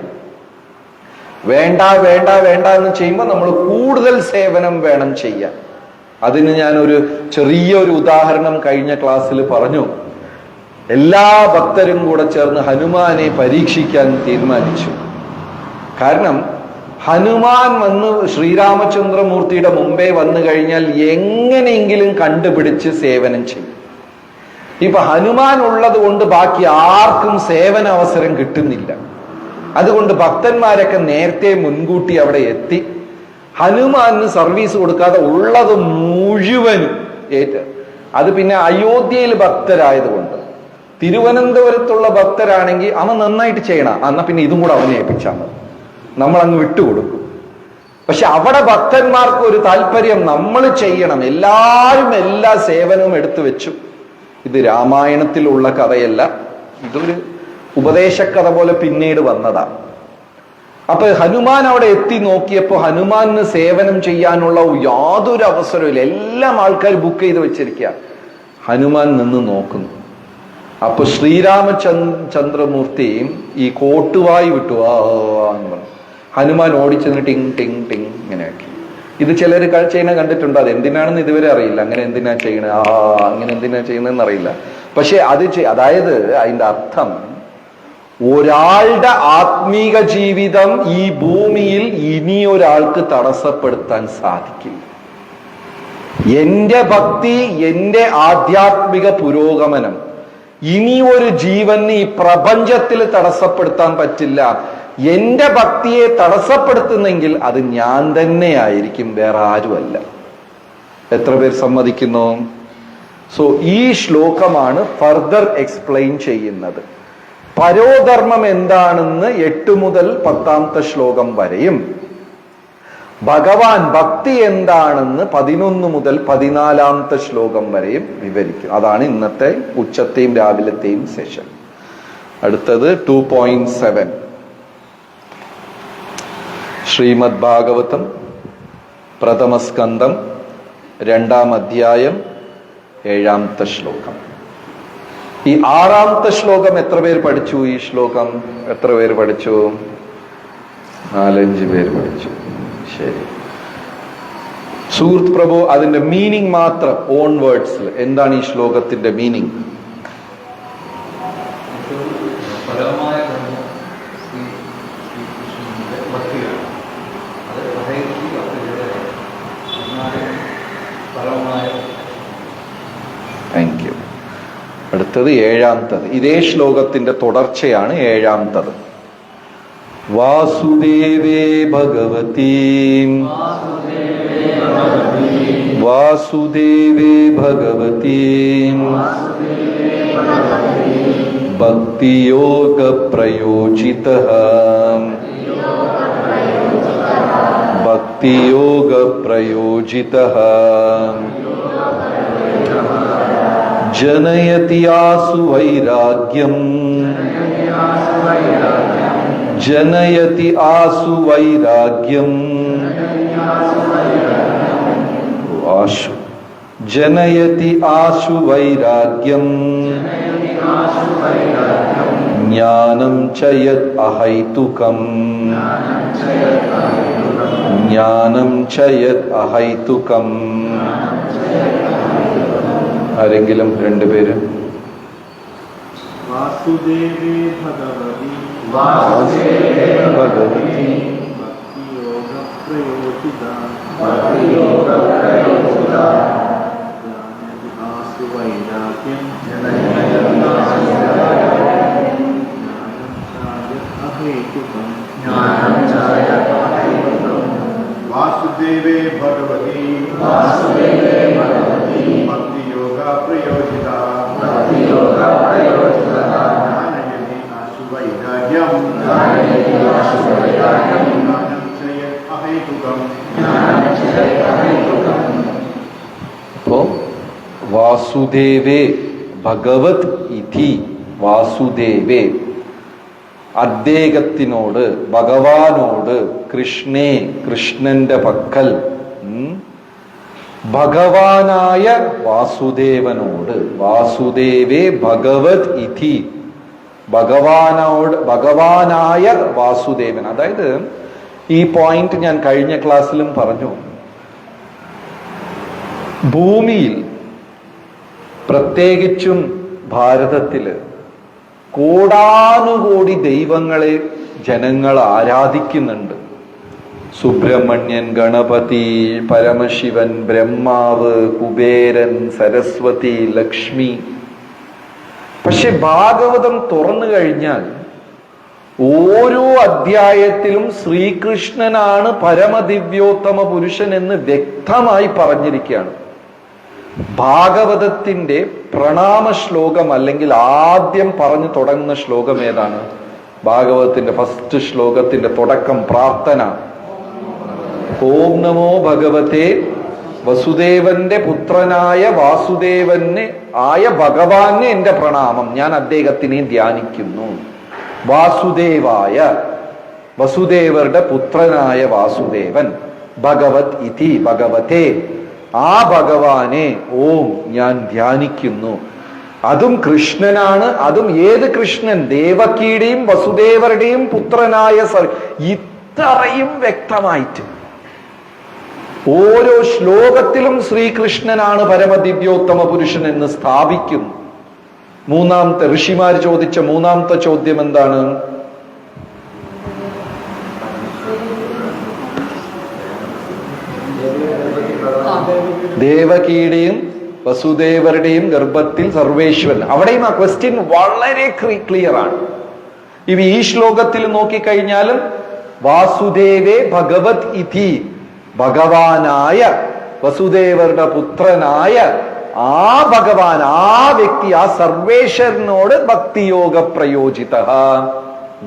വേണ്ട വേണ്ട വേണ്ട എന്ന് ചെയ്യുമ്പോൾ നമ്മൾ കൂടുതൽ സേവനം വേണം ചെയ്യാൻ. അതിന് ഞാനൊരു ചെറിയൊരു ഉദാഹരണം കഴിഞ്ഞ ക്ലാസ്സിൽ പറഞ്ഞു. എല്ലാ ഭക്തരും കൂടെ ചേർന്ന് ഹനുമാനെ പരീക്ഷിക്കാൻ തീരുമാനിച്ചു. കാരണം ഹനുമാൻ വന്ന് ശ്രീരാമചന്ദ്രമൂർത്തിയുടെ മുമ്പേ വന്നു കഴിഞ്ഞാൽ എങ്ങനെയെങ്കിലും കണ്ടുപിടിച്ച് സേവനം ചെയ്യും. ഇപ്പൊ ഹനുമാൻ ഉള്ളത് കൊണ്ട് ബാക്കി ആർക്കും സേവന അവസരം കിട്ടുന്നില്ല. അതുകൊണ്ട് ഭക്തന്മാരൊക്കെ നേരത്തെ മുൻകൂട്ടി അവിടെ എത്തി ഹനുമാന് സർവീസ് കൊടുക്കാതെ ഉള്ളത് മുഴുവനും അത് പിന്നെ അയോധ്യയിൽ ഭക്തരായതുകൊണ്ട്, തിരുവനന്തപുരത്തുള്ള ഭക്തരാണെങ്കിൽ അവൻ നന്നായിട്ട് ചെയ്യണം, എന്നാ പിന്നെ ഇതും കൂടെ അവനെ ഏൽപ്പിച്ചാൽ മതി, നമ്മൾ അങ്ങ് വിട്ടുകൊടുക്കും. പക്ഷെ അവിടെ ഭക്തന്മാർക്ക് ഒരു താല്പര്യം, നമ്മൾ ചെയ്യണം. എല്ലാവരും എല്ലാ സേവനവും എടുത്തു വെച്ചു. ഇത് രാമായണത്തിലുള്ള കഥയല്ല, ഇതൊരു ഉപദേശക്കഥ പോലെ പിന്നീട് വന്നതാണ്. അപ്പൊ ഹനുമാൻ അവിടെ എത്തി നോക്കിയപ്പോ ഹനുമാന് സേവനം ചെയ്യാനുള്ള യാതൊരു അവസരവും. എല്ലാം ആൾക്കാർ ബുക്ക് ചെയ്ത് വെച്ചിരിക്കുക. ഹനുമാൻ നിന്ന് നോക്കുന്നു. അപ്പൊ ശ്രീരാമചന്ദ്രമൂർത്തിയും ഈ കോട്ടുവായി വിട്ടു എന്ന് പറഞ്ഞു. ഹനുമാൻ ഓടിച്ചെന്ന് ടിങ് ടിങ് ടിങ് ഇങ്ങനെയാക്കി. ഇത് ചിലർ ചെയ്യുന്ന കണ്ടിട്ടുണ്ട്. അത് എന്തിനാണെന്ന് ഇതുവരെ അറിയില്ല. അങ്ങനെ എന്തിനാ ചെയ്യണേ, അങ്ങനെ എന്തിനാ ചെയ്യുന്നതെന്ന് അറിയില്ല. പക്ഷെ അതായത് അതിന്റെ അർത്ഥം, ഒരാളുടെ ആത്മീക ജീവിതം ഈ ഭൂമിയിൽ ഇനിയൊരാൾക്ക് തടസ്സപ്പെടുത്താൻ സാധിക്കില്ല. എന്റെ ഭക്തി, എന്റെ ആധ്യാത്മിക പുരോഗമനം ഇനി ഒരു ജീവന് ഈ പ്രപഞ്ചത്തിൽ തടസ്സപ്പെടുത്താൻ പറ്റില്ല. എന്റെ ഭക്തിയെ തടസ്സപ്പെടുത്തുന്നെങ്കിൽ അത് ഞാൻ തന്നെയായിരിക്കും, വേറെ ആരുമല്ല. എത്ര പേർ സമ്മതിക്കുന്നു? സോ ഈ ശ്ലോകമാണ് ഫർദർ എക്സ്പ്ലെയിൻ ചെയ്യുന്നത്. പരോധർമ്മം എന്താണെന്ന് 8 മുതൽ 10 ശ്ലോകം വരെയും, ഭഗവാൻ ഭക്തി എന്താണെന്ന് 11 മുതൽ 14 ശ്ലോകം വരെയും വിവരിക്കും. അതാണ് ഇന്നത്തെ ഉച്ചത്തെയും രാവിലത്തെയും സെഷൻ. അടുത്തത് 2.7 ശ്രീമദ് ഭാഗവതം പ്രഥമസ്കന്ധം 2-ാം അധ്യായം 7-ാമത്തെ ശ്ലോകം. ഈ 6-ാമത്തെ ശ്ലോകം എത്ര പേര് പഠിച്ചു? ഈ ശ്ലോകം എത്ര പേര് പഠിച്ചു? 4-5 പേര് പഠിച്ചു. ശരി. സുഹൃത്ത് പ്രഭു, അതിന്റെ മീനിങ് മാത്രം ഓൺ വേർഡ്സിൽ എന്താണ് ഈ ശ്ലോകത്തിന്റെ മീനിങ്? Thank you. അടുത്തത് ഏഴാമത്തത്. ഇതേ ശ്ലോകത്തിന്റെ തുടർച്ചയാണ് ഏഴാമത്തത്. വാസുദേവേ ഭഗവതി വാസുദേവേ ഭഗവതി ഭക്തിയോഗ പ്രയോജിതഃ ഭക്തിയോഗ പ്രയോജിതഃ ജനയതി ആസു വൈരാഗ്യം ജനയതി ആസു വൈരാഗ്യം ആശു ജനയതി ആശു വൈരാഗ്യം ജ്ഞാനം ച യത് അഹൈതുകം ജ്ഞാനം ച യത് അഹൈതുകം. ആരെങ്കിലും രണ്ടുപേര്? വാസുദേവേ ഭഗവതി ഭഗവതി ഭക്തിയോഗ പ്രയോജിത ആസു വൈരാഗ്യം വാസുദേവേ ഭഗവതി ഭക്തിയോഗ പ്രയോജിത ജ്ഞാനയതി ആശു വൈരാഗ്യം ജ്ഞാനം ച യത് അഹൈതുകം. അപ്പോ വാസുദേവേ ഭഗവത് ഇതി വാസുദേവേ അദ്ദേഹത്തിനോട്, ഭഗവാനോട്, കൃഷ്ണേ കൃഷ്ണന്റെ പക്കൽ, ഭഗവാനായ വാസുദേവനോട്, വാസുദേവേ ഭഗവത് ഇതി ഭഗവാനോട്, ഭഗവാനായ വാസുദേവൻ. അതായത് ഈ പോയിന്റ് ഞാൻ കഴിഞ്ഞ ക്ലാസ്സിലും പറഞ്ഞു. ഭൂമിയിൽ പ്രത്യേകിച്ചും ഭാരതത്തില് കോടാനുകോടി ദൈവങ്ങളെ ജനങ്ങൾ ആരാധിക്കുന്നുണ്ട്. സുബ്രഹ്മണ്യൻ, ഗണപതി, പരമശിവൻ, ബ്രഹ്മാവ്, കുബേരൻ, സരസ്വതി, ലക്ഷ്മി. പക്ഷെ ഭാഗവതം തുറന്നു കഴിഞ്ഞാൽ ഓരോ അധ്യായത്തിലും ശ്രീകൃഷ്ണനാണ് പരമദിവ്യോത്തമ പുരുഷൻ എന്ന് വ്യക്തമായി പറഞ്ഞിരിക്കുകയാണ്. ഭാഗവതത്തിന്റെ പ്രണാമ ശ്ലോകം അല്ലെങ്കിൽ ആദ്യം പറഞ്ഞു തുടങ്ങുന്ന ശ്ലോകം ഏതാണ്? ഭാഗവതത്തിന്റെ ഫസ്റ്റ് ശ്ലോകത്തിന്റെ തുടക്കം പ്രാർത്ഥന. ഓം നമോ ഭഗവതേ വസുദേവന്റെ പുത്രനായ വാസുദേവന് ആയ ഭഗവാന് എന്റെ പ്രണാമം, ഞാൻ അദ്ദേഹത്തിനെ ധ്യാനിക്കുന്നു. വാസുദേവായ, വസുദേവരുടെ പുത്രനായ വാസുദേവൻ, ഭഗവത് ഇതി ഭഗവതേ, ആ ഭഗവാനെ ഓം ഞാൻ ധ്യാനിക്കുന്നു. അതും കൃഷ്ണനാണ്. അതും ഏത് കൃഷ്ണൻ? ദേവകിയുടെയും വസുദേവരുടെയും പുത്രനായ ഇത്രയും വ്യക്തമായിട്ട് ഓരോ ശ്ലോകത്തിലും ശ്രീകൃഷ്ണനാണ് പരമദിവ്യോത്തമ പുരുഷൻ എന്ന് സ്ഥാപിക്കുന്നു. മൂന്നാമത്തെ ഋഷിമാർ ചോദിച്ച മൂന്നാമത്തെ ചോദ്യം എന്താണ്? ദേവകിയുടെയും വസുദേവരുടെയും ഗർഭത്തിൽ സർവേശ്വരൻ. അവിടെയും ആ ക്വസ്റ്റ്യൻ വളരെ ക്ലിയർ ആണ്. ഇവ ഈ ശ്ലോകത്തിൽ നോക്കിക്കഴിഞ്ഞാലും വാസുദേവേ ഭഗവത് ഇതി ഭഗവാനായ, വസുദേവരുടെ പുത്രനായ ആ ഭഗവാൻ, ആ വ്യക്തി, ആ സർവേശ്വരനോട് ഭക്തിയോഗ പ്രയോജിത,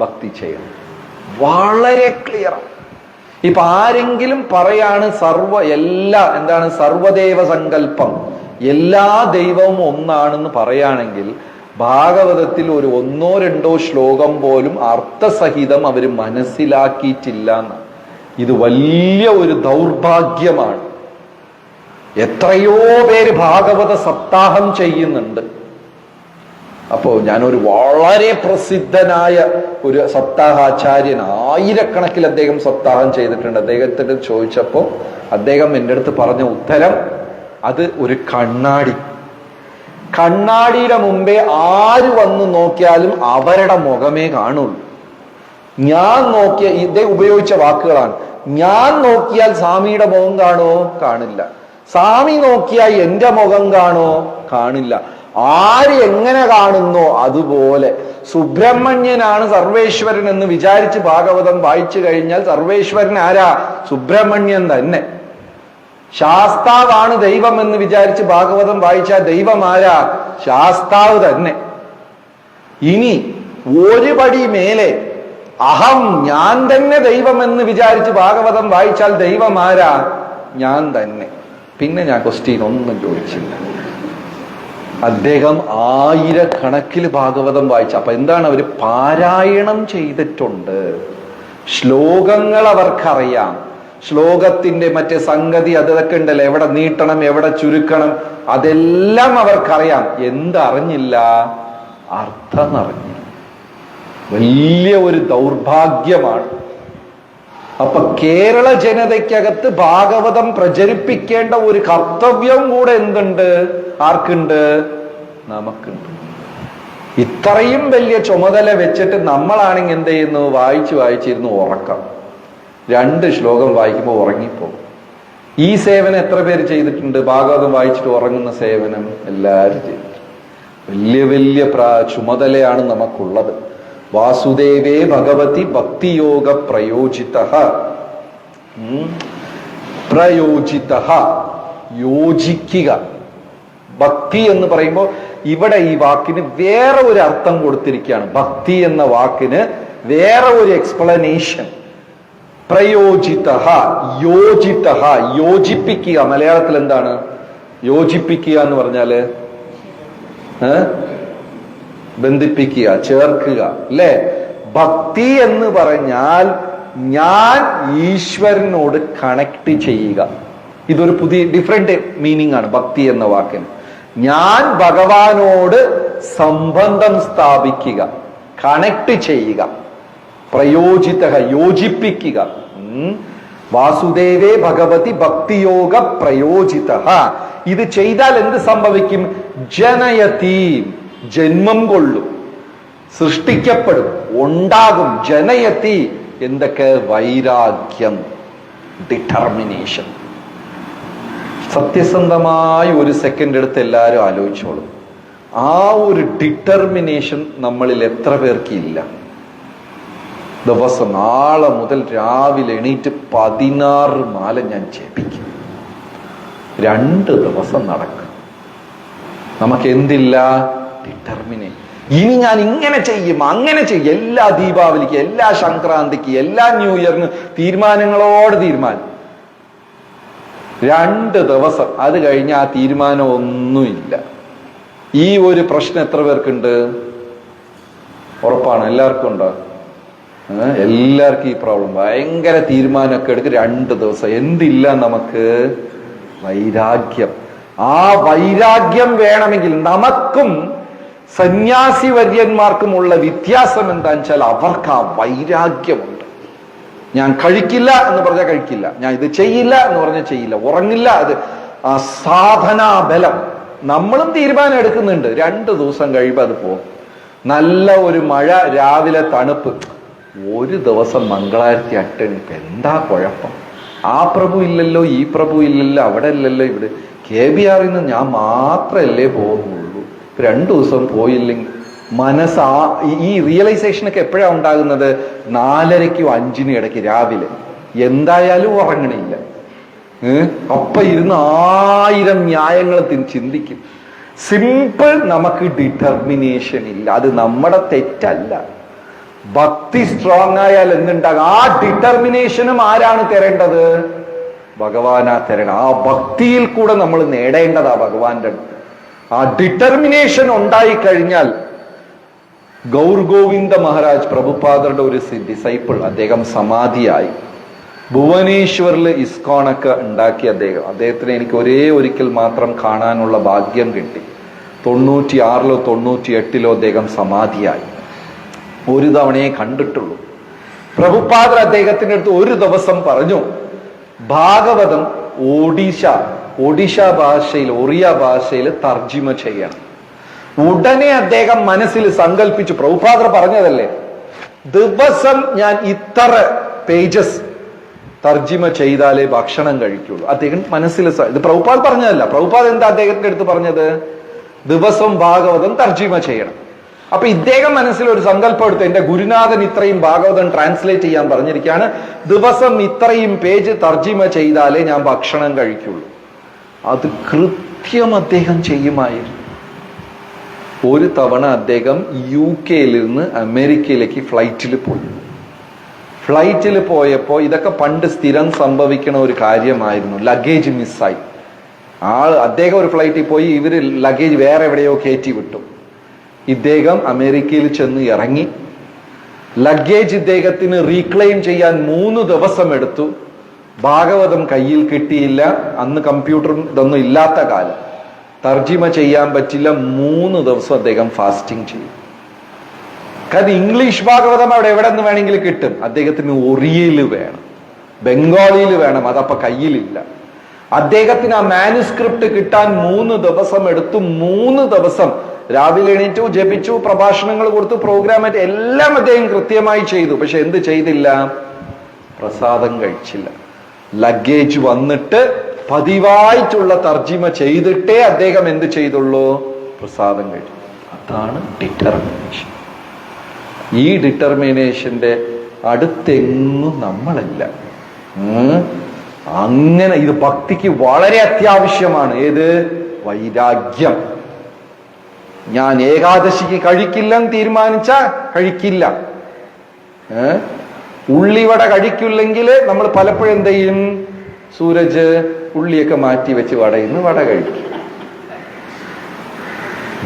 ഭക്തി ചെയ്യണം. വളരെ ക്ലിയർ. ഇപ്പൊ ആരെങ്കിലും പറയാണ് എന്താണ് സർവദേവ സങ്കല്പം, എല്ലാ ദൈവവും ഒന്നാണെന്ന് പറയുകയാണെങ്കിൽ ഭാഗവതത്തിൽ ഒരു ഒന്നോ രണ്ടോ ശ്ലോകം പോലും അർത്ഥസഹിതം അവർ മനസ്സിലാക്കിയിട്ടില്ല എന്ന്. ഇത് വലിയ ഒരു ദൗർഭാഗ്യമാണ്. എത്രയോ പേര് ഭാഗവത സപ്താഹം ചെയ്യുന്നുണ്ട്. അപ്പോ ഞാനൊരു വളരെ പ്രസിദ്ധനായ ഒരു സപ്താഹാചാര്യൻ, ആയിരക്കണക്കിൽ അദ്ദേഹം സപ്താഹം ചെയ്തിട്ടുണ്ട്. അദ്ദേഹത്തിന് ചോദിച്ചപ്പോ അദ്ദേഹം എൻ്റെ അടുത്ത് പറഞ്ഞ ഉത്തരം, അത് ഒരു കണ്ണാടിയുടെ മുമ്പേ ആര് വന്ന് നോക്കിയാലും അവരുടെ മുഖമേ കാണുള്ളൂ. ഞാൻ നോക്കിയ, ഇദ്ദേഹം ഉപയോഗിച്ച വാക്കുകളാണ്, ഞാൻ നോക്കിയാൽ സ്വാമിയുടെ മുഖം കാണുമോ? കാണില്ല. സ്വാമി നോക്കിയാൽ എന്റെ മുഖം കാണുമോ? കാണില്ല. ആര് എങ്ങനെ കാണുന്നോ അതുപോലെ. സുബ്രഹ്മണ്യനാണ് സർവേശ്വരൻ എന്ന് വിചാരിച്ച് ഭാഗവതം വായിച്ചു കഴിഞ്ഞാൽ സർവേശ്വരൻ ആരാ? സുബ്രഹ്മണ്യൻ തന്നെ. ശാസ്താവാണ് ദൈവം എന്ന് വിചാരിച്ച് ഭാഗവതം വായിച്ചാൽ ദൈവം ആരാ? ശാസ്താവ് തന്നെ. ഇനി ഒരു പടി മേലെ അഹം, ഞാൻ തന്നെ ദൈവം എന്ന് വിചാരിച്ച് ഭാഗവതം വായിച്ചാൽ ദൈവം ആരാ? ഞാൻ തന്നെ. പിന്നെ ഞാൻ ക്വസ്റ്റ്യൻ ഒന്നും ചോദിച്ചില്ല. അദ്ദേഹം ആയിരക്കണക്കിൽ ഭാഗവതം വായിച്ചു. അപ്പൊ എന്താണ്? അവര് പാരായണം ചെയ്തിട്ടുണ്ട്. ശ്ലോകങ്ങൾ അവർക്കറിയാം. ശ്ലോകത്തിന്റെ മറ്റേ സംഗതി അതൊക്കെ ഉണ്ടല്ലോ, എവിടെ നീട്ടണം എവിടെ ചുരുക്കണം, അതെല്ലാം അവർക്കറിയാം. എന്തറിഞ്ഞില്ല? അർത്ഥം അറിഞ്ഞില്ല. വലിയ ഒരു ദൗർഭാഗ്യമാണ്. അപ്പൊ കേരള ജനതയ്ക്കകത്ത് ഭാഗവതം പ്രചരിപ്പിക്കേണ്ട ഒരു കർത്തവ്യം കൂടെ എന്തുണ്ട്? ആർക്കുണ്ട്? നമുക്കുണ്ട്. ഇത്രയും വലിയ ചുമതല വെച്ചിട്ട് നമ്മളാണെങ്കിൽ എന്ത് ചെയ്യുന്നു? വായിച്ചിരുന്നു ഉറക്കം. 2 ശ്ലോകം വായിക്കുമ്പോൾ ഉറങ്ങിപ്പോകും. ഈ സേവനം എത്ര പേര് ചെയ്തിട്ടുണ്ട്? ഭാഗവതം വായിച്ചിട്ട് ഉറങ്ങുന്ന സേവനം എല്ലാവരും ചെയ്തിട്ടുണ്ട്. വലിയ വലിയ ചുമതലയാണ് നമുക്കുള്ളത്. വാസുദേവേ ഭഗവതി ഭക്തിയോഗ പ്രയോജിതഃ. യോജിക്കുക. ഭക്തി എന്ന് പറയുമ്പോൾ ഇവിടെ ഈ വാക്കിന് വേറെ ഒരു അർത്ഥം കൊടുത്തിരിക്കുകയാണ്. ഭക്തി എന്ന വാക്കിന് വേറെ ഒരു എക്സ്പ്ലനേഷൻ. പ്രയോജിതഃ, യോജിതഃ, യോജിപ്പിക്കുക. മലയാളത്തിൽ എന്താണ് യോജിപ്പിക്കുക എന്ന് പറഞ്ഞാല്? ബന്ധിപ്പിക്കുക, ചേർക്കുക, അല്ലേ? ഭക്തി എന്ന് പറഞ്ഞാൽ ഞാൻ ഈശ്വരനോട് കണക്ട് ചെയ്യുക. ഇതൊരു പുതിയ ഡിഫറെന്റ് മീനിങ് ആണ് ഭക്തി എന്ന വാക്കിന്. ഞാൻ ഭഗവാനോട് സംബന്ധം സ്ഥാപിക്കുക, കണക്ട് ചെയ്യുക. പ്രയോജിത, യോജിപ്പിക്കുക. വാസുദേവേ ഭഗവതി ഭക്തിയോഗ പ്രയോജിത. ഇത് ചെയ്താൽ എന്ത് സംഭവിക്കും? ജനയതി, ജന്മം കൊള്ളും, സൃഷ്ടിക്കപ്പെടും, ഉണ്ടാകും. ജനയതി എന്തൊക്കെ? വൈരാഗ്യം, ഡിറ്റർമിനേഷൻ. സത്യസന്ധമായി ഒരു സെക്കൻഡ് എടുത്ത് എല്ലാവരും ആലോചിച്ചോളും. ആ ഒരു ഡിറ്റർമിനേഷൻ നമ്മളിൽ എത്ര പേർക്ക് ഇല്ല? ദിവസം നാളെ മുതൽ രാവിലെ എണീറ്റ് 16 മാല ഞാൻ ജപിക്കും. 2 ദിവസം നടക്കും. നമുക്ക് എന്തില്ല? ഡിറ്റർമിനേഷൻ. ഇനി ഞാൻ ഇങ്ങനെ ചെയ്യും, അങ്ങനെ ചെയ്യും. എല്ലാ ദീപാവലിക്ക്, എല്ലാ സംക്രാന്തിക്ക്, എല്ലാ ന്യൂ ഇയറിന് തീരുമാനങ്ങളോട് തീരുമാനം. 2 ദിവസം, അത് കഴിഞ്ഞ് ആ തീരുമാനം ഒന്നുമില്ല. ഈ ഒരു പ്രശ്നം എത്ര പേർക്കുണ്ട്? ഉറപ്പാണ് എല്ലാവർക്കും ഉണ്ടോ? എല്ലാവർക്കും ഈ പ്രോബ്ലം. ഭയങ്കര തീരുമാനമൊക്കെ എടുക്കും. 2 ദിവസം എന്തില്ല നമുക്ക്? വൈരാഗ്യം. ആ വൈരാഗ്യം വേണമെങ്കിൽ നമുക്കും സന്യാസി വര്യന്മാർക്കുമുള്ള വ്യത്യാസം എന്താണെന്ന് വെച്ചാൽ അവർക്ക് ആ വൈരാഗ്യമുണ്ട്. ഞാൻ കഴിക്കില്ല എന്ന് പറഞ്ഞാൽ കഴിക്കില്ല, ഞാൻ ഇത് ചെയ്യില്ല എന്ന് പറഞ്ഞാൽ ചെയ്യില്ല, ഉറങ്ങില്ല. അത് ആ സാധനാബലം. നമ്മളും തീരുമാനം എടുക്കുന്നുണ്ട്. 2 ദിവസം കഴിയുമ്പോൾ അത് പോകും. നല്ല ഒരു മഴ, രാവിലെ തണുപ്പ്, 1 ദിവസം മംഗളാരത്തി അട്ടണിപ്പ്. എന്താ കുഴപ്പം? ആ പ്രഭു ഇല്ലല്ലോ, ഈ പ്രഭു ഇല്ലല്ലോ, അവിടെ ഇല്ലല്ലോ, ഇവിടെ KBR ന്ന് ഞാൻ മാത്രമല്ലേ പോകുന്നുള്ളൂ. 2 ദിവസം പോയില്ലെങ്കിൽ മനസ്സ് ഈ റിയലൈസേഷനൊക്കെ എപ്പോഴാണ് ഉണ്ടാകുന്നത്? 4:30ക്കും 5:00നും ഇടയ്ക്ക് രാവിലെ. എന്തായാലും ഉറങ്ങണില്ല. അപ്പൊ ഇരുന്ന് 1000 ന്യായങ്ങൾ ചിന്തിക്കും. സിമ്പിൾ. നമുക്ക് ഡിറ്റർമിനേഷൻ ഇല്ല. അത് നമ്മുടെ തെറ്റല്ല. ഭക്തി സ്ട്രോങ് ആയാൽ എന്തുണ്ടാകും? ആ ഡിറ്റർമിനേഷനും ആരാണ് തരേണ്ടത്? ഭഗവാനാ തരണം. ആ ഭക്തിയിൽ കൂടെ നമ്മൾ നേടേണ്ടതാ ഭഗവാന്റെ അടുത്ത്. ആ ഡിറ്റർമിനേഷൻ ഉണ്ടായിക്കഴിഞ്ഞാൽ, ഗൗർ ഗോവിന്ദ മഹാരാജ് പ്രഭുപാദരുടെ ഒരു ഡിസൈപ്പിൾ, അദ്ദേഹം സമാധിയായി. ഭുവനേശ്വറിൽ ഇസ്കോണൊക്കെ ഉണ്ടാക്കി അദ്ദേഹത്തിന് എനിക്ക് ഒരിക്കൽ മാത്രം കാണാനുള്ള ഭാഗ്യം കിട്ടി. 96-ലോ 98-ലോ അദ്ദേഹം സമാധിയായി. ഒരു തവണയെ കണ്ടിട്ടുള്ളൂ. പ്രഭുപാദർ അദ്ദേഹത്തിന്റെ അടുത്ത് ഒരു ദിവസം പറഞ്ഞു, ഭാഗവതം ഒഡീഷ ഭാഷയിൽ, ഒറിയ ഭാഷയിൽ തർജിമ ചെയ്യണം. ഉടനെ അദ്ദേഹം മനസ്സിൽ സങ്കല്പിച്ചു, പ്രഭുപാദർ പറഞ്ഞതല്ലേ, ദിവസം ഞാൻ ഇത്ര പേജസ് തർജിമ ചെയ്താലേ ഭക്ഷണം കഴിക്കുള്ളൂ. അദ്ദേഹം മനസ്സിൽ, ഇത് പ്രഭുപാദ് പറഞ്ഞതല്ല. പ്രഭുപാദ് എന്താ അദ്ദേഹത്തിന്റെ അടുത്ത് പറഞ്ഞത്? ദിവസം ഭാഗവതം തർജിമ ചെയ്യണം. അപ്പൊ ഇദ്ദേഹം മനസ്സിൽ ഒരു സങ്കല്പം എടുത്ത്, എന്റെ ഗുരുനാഥൻ ഇത്രയും ഭാഗവതം ട്രാൻസ്ലേറ്റ് ചെയ്യാൻ പറഞ്ഞിരിക്കുകയാണ്, ദിവസം ഇത്രയും പേജ് തർജിമ ചെയ്താലേ ഞാൻ ഭക്ഷണം കഴിക്കുള്ളൂ. അത് കൃത്യം അദ്ദേഹം ചെയ്യുമായിരുന്നു. ഒരു തവണ അദ്ദേഹം UK-യിൽ നിന്ന് അമേരിക്കയിലേക്ക് ഫ്ലൈറ്റിൽ പോയി. ഫ്ലൈറ്റിൽ പോയപ്പോ, ഇതൊക്കെ പണ്ട് സ്ഥിരം സംഭവിക്കണ ഒരു കാര്യമായിരുന്നു, ലഗേജ് മിസ്സായി. അദ്ദേഹം ഒരു ഫ്ലൈറ്റിൽ പോയി, ഇവര് ലഗേജ് വേറെ എവിടെയോ കയറ്റി വിട്ടു. ഇദ്ദേഹം അമേരിക്കയിൽ ചെന്ന് ഇറങ്ങി. ലഗേജ് ഇദ്ദേഹത്തിന് റീക്ലെയിം ചെയ്യാൻ 3 ദിവസം എടുത്തു. ഭാഗവതം കയ്യിൽ കിട്ടിയില്ല. അന്ന് കമ്പ്യൂട്ടറും ഇതൊന്നും ഇല്ലാത്ത കാലം. തർജിമ ചെയ്യാൻ പറ്റില്ല. 3 ദിവസം അദ്ദേഹം ഫാസ്റ്റിംഗ് ചെയ്യും. കാരണം ഇംഗ്ലീഷ് ഭാഗവതം അവിടെ എവിടെ നിന്ന് വേണമെങ്കിലും കിട്ടും. അദ്ദേഹത്തിന് ഒറിയയിൽ വേണം, ബംഗാളിയിൽ വേണം, അതപ്പോ കയ്യിലില്ല. അദ്ദേഹത്തിന് ആ മാനുസ്ക്രിപ്റ്റ് കിട്ടാൻ 3 ദിവസം എടുത്തു. 3 ദിവസം രാവിലെ എണീറ്റു, ജപിച്ചു, പ്രഭാഷണങ്ങൾ കൊടുത്തു, പ്രോഗ്രാം എല്ലാം അദ്ദേഹം കൃത്യമായി ചെയ്തു. പക്ഷെ എന്ത് ചെയ്തില്ല? പ്രസാദം കഴിച്ചില്ല. ലഗേജ് വന്നിട്ട് പതിവായിട്ടുള്ള തർജിമ ചെയ്തിട്ടേ അദ്ദേഹം എന്ത് ചെയ്തുള്ളൂ? പ്രസാദം കഴിച്ചു. അതാണ് ഡിറ്റർമിനേഷൻ. ഈ ഡിറ്റർമിനേഷന്റെ അടുത്തെങ്ങും നമ്മളല്ല. അങ്ങനെ ഇത് ഭക്തിക്ക് വളരെ അത്യാവശ്യമാണ്. ഏത്? വൈരാഗ്യം. ഞാൻ ഏകാദശിക്ക് കഴിക്കില്ലെന്ന് തീരുമാനിച്ച കഴിക്കില്ല. ഉള്ളിവട കഴിക്കില്ലെങ്കിൽ നമ്മൾ പലപ്പോഴും എന്ത് ചെയ്യും? സൂരജ് ഉള്ളിയൊക്കെ മാറ്റി വെച്ച് വടയിന്ന് വട കഴിക്കും.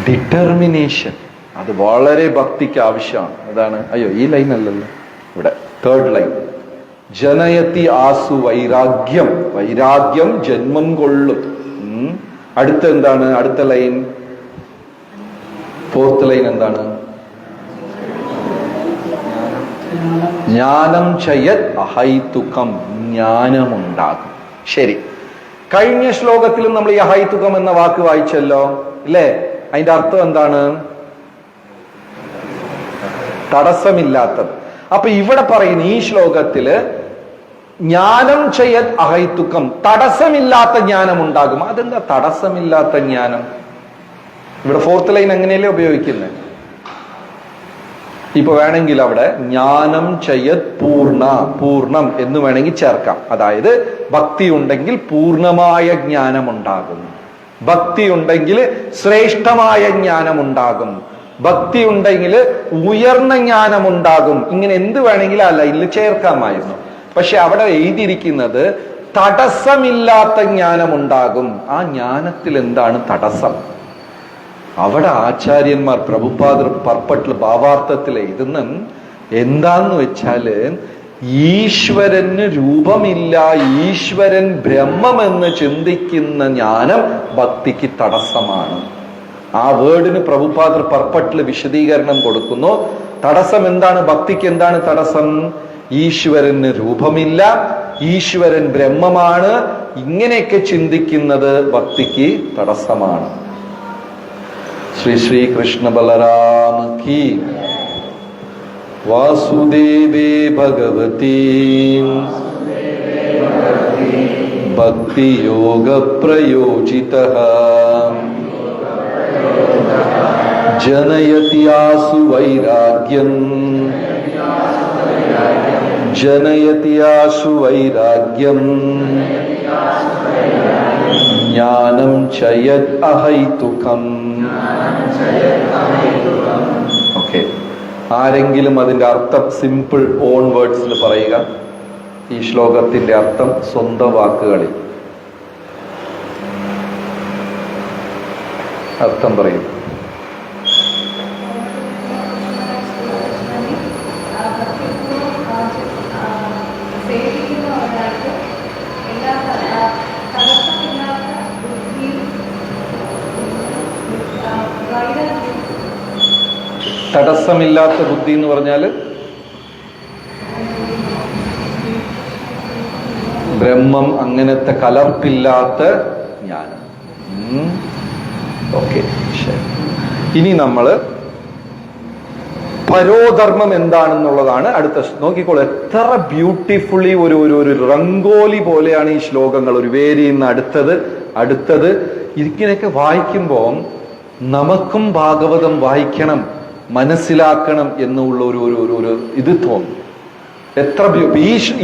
ഡിറ്റർമിനേഷൻ അത് വളരെ ഭക്തിക്ക് ആവശ്യമാണ്. അതാണ്, അയ്യോ ഈ ലൈൻ അല്ലല്ലോ, ഇവിടെ 3rd ലൈൻ. ജനയതി ആസു വൈരാഗ്യം. വൈരാഗ്യം ജന്മം കൊള്ളും. അടുത്ത എന്താണ്? അടുത്ത ലൈൻ, 4th ലൈൻ എന്താണ്? ജ്ഞാനം ചയത് അഹൈതുകം. ജ്ഞാനമുണ്ടാകും. ശരി, കഴിഞ്ഞ ശ്ലോകത്തിലും നമ്മൾ ഈ അഹൈതുകം എന്ന വാക്ക് വായിച്ചല്ലോ, അല്ലേ? അതിന്റെ അർത്ഥം എന്താണ്? തടസ്സമില്ലാത്തത്. അപ്പൊ ഇവിടെ പറയുന്ന ഈ ശ്ലോകത്തില് ജ്ഞാനം ചെയ്യത് അഹൈതുകം, തടസ്സമില്ലാത്ത ജ്ഞാനം ഉണ്ടാകും. അതെന്താ തടസ്സമില്ലാത്ത ജ്ഞാനം? ഇവിടെ 4th ലൈൻ എങ്ങനെയല്ലേ ഉപയോഗിക്കുന്നത്? ഇപ്പൊ വേണമെങ്കിൽ അവിടെ ജ്ഞാനം ചെയ്യത് പൂർണ്ണം എന്ന് വേണമെങ്കിൽ ചേർക്കാം. അതായത് ഭക്തി ഉണ്ടെങ്കിൽ പൂർണ്ണമായ ജ്ഞാനം ഉണ്ടാകും. ഭക്തി ഉണ്ടെങ്കിൽ ശ്രേഷ്ഠമായ ജ്ഞാനം ഉണ്ടാകും. ഭക്തി ഉണ്ടെങ്കിൽ ഉയർന്ന ജ്ഞാനം ഉണ്ടാകും. ഇങ്ങനെ എന്ത് വേണമെങ്കിലും ആ ലൈനിൽ ചേർക്കാമായിരുന്നു. പക്ഷെ അവിടെ എഴുതിയിരിക്കുന്നത് തടസ്സമില്ലാത്ത ജ്ഞാനം ഉണ്ടാകും. ആ ജ്ഞാനത്തിൽ എന്താണ് തടസ്സം? അവിടെ ആചാര്യന്മാർ, പ്രഭുപാദർ പർപ്പട്ടിൽ ഭാവാർത്ഥത്തിൽ എഴുതുന്ന എന്താന്ന് വെച്ചാല്, ഈശ്വരന് രൂപമില്ല, ഈശ്വരൻ ബ്രഹ്മമെന്ന് ചിന്തിക്കുന്ന ജ്ഞാനം ഭക്തിക്ക് തടസ്സമാണ്. ആ വേർഡിന് പ്രഭുപാദർ പർപ്പട്ടിൽ വിശദീകരണം കൊടുക്കുന്നു. തടസ്സം എന്താണ്? ഭക്തിക്ക് എന്താണ് തടസ്സം? ഈശ്വരന് രൂപമില്ല, ഈശ്വരൻ ബ്രഹ്മമാണ്, ഇങ്ങനെയൊക്കെ ചിന്തിക്കുന്നത് ഭക്തിക്ക് തടസ്സമാണ്. ശ്രീ ശ്രീ കൃഷ്ണ ബലരാമ കീ. വാസുദേവേ ഭഗവതി ഭക്തി യോഗ പ്രയോജിതഃ ജനയതി ആസു വൈരാഗ്യം. ജനയതി ആസു വൈരാഗ്യം ജ്ഞാനം ചയത് അഹൈതുകം. ഓക്കെ, ആരെങ്കിലും അതിന്റെ അർത്ഥം സിമ്പിൾ ഓൺ വേർഡ്സിൽ പറയുക. ഈ ശ്ലോകത്തിന്റെ അർത്ഥം സ്വന്തം വാക്കുകളിൽ അർത്ഥം പറയും. തടസ്സമില്ലാത്ത ബുദ്ധി എന്ന് പറഞ്ഞാല് ബ്രഹ്മം അങ്ങനത്തെ കലർപ്പില്ലാത്ത ജ്ഞാനം. ഓക്കെ, ശരി. ഇനി നമ്മൾ പരോധർമ്മം എന്താണെന്നുള്ളതാണ് അടുത്ത. നോക്കിക്കോളൂ, എത്ര ബ്യൂട്ടിഫുള്ളി ഒരു റംഗോലി പോലെയാണ് ഈ ശ്ലോകങ്ങൾ. ഒരു വേരിയിൽ നിന്ന് അടുത്തത് ഇങ്ങനെയൊക്കെ വായിക്കുമ്പോൾ നമുക്കും ഭാഗവതം വായിക്കണം, മനസ്സിലാക്കണം എന്നുള്ള ഒരു ഇത് തോന്നും. എത്ര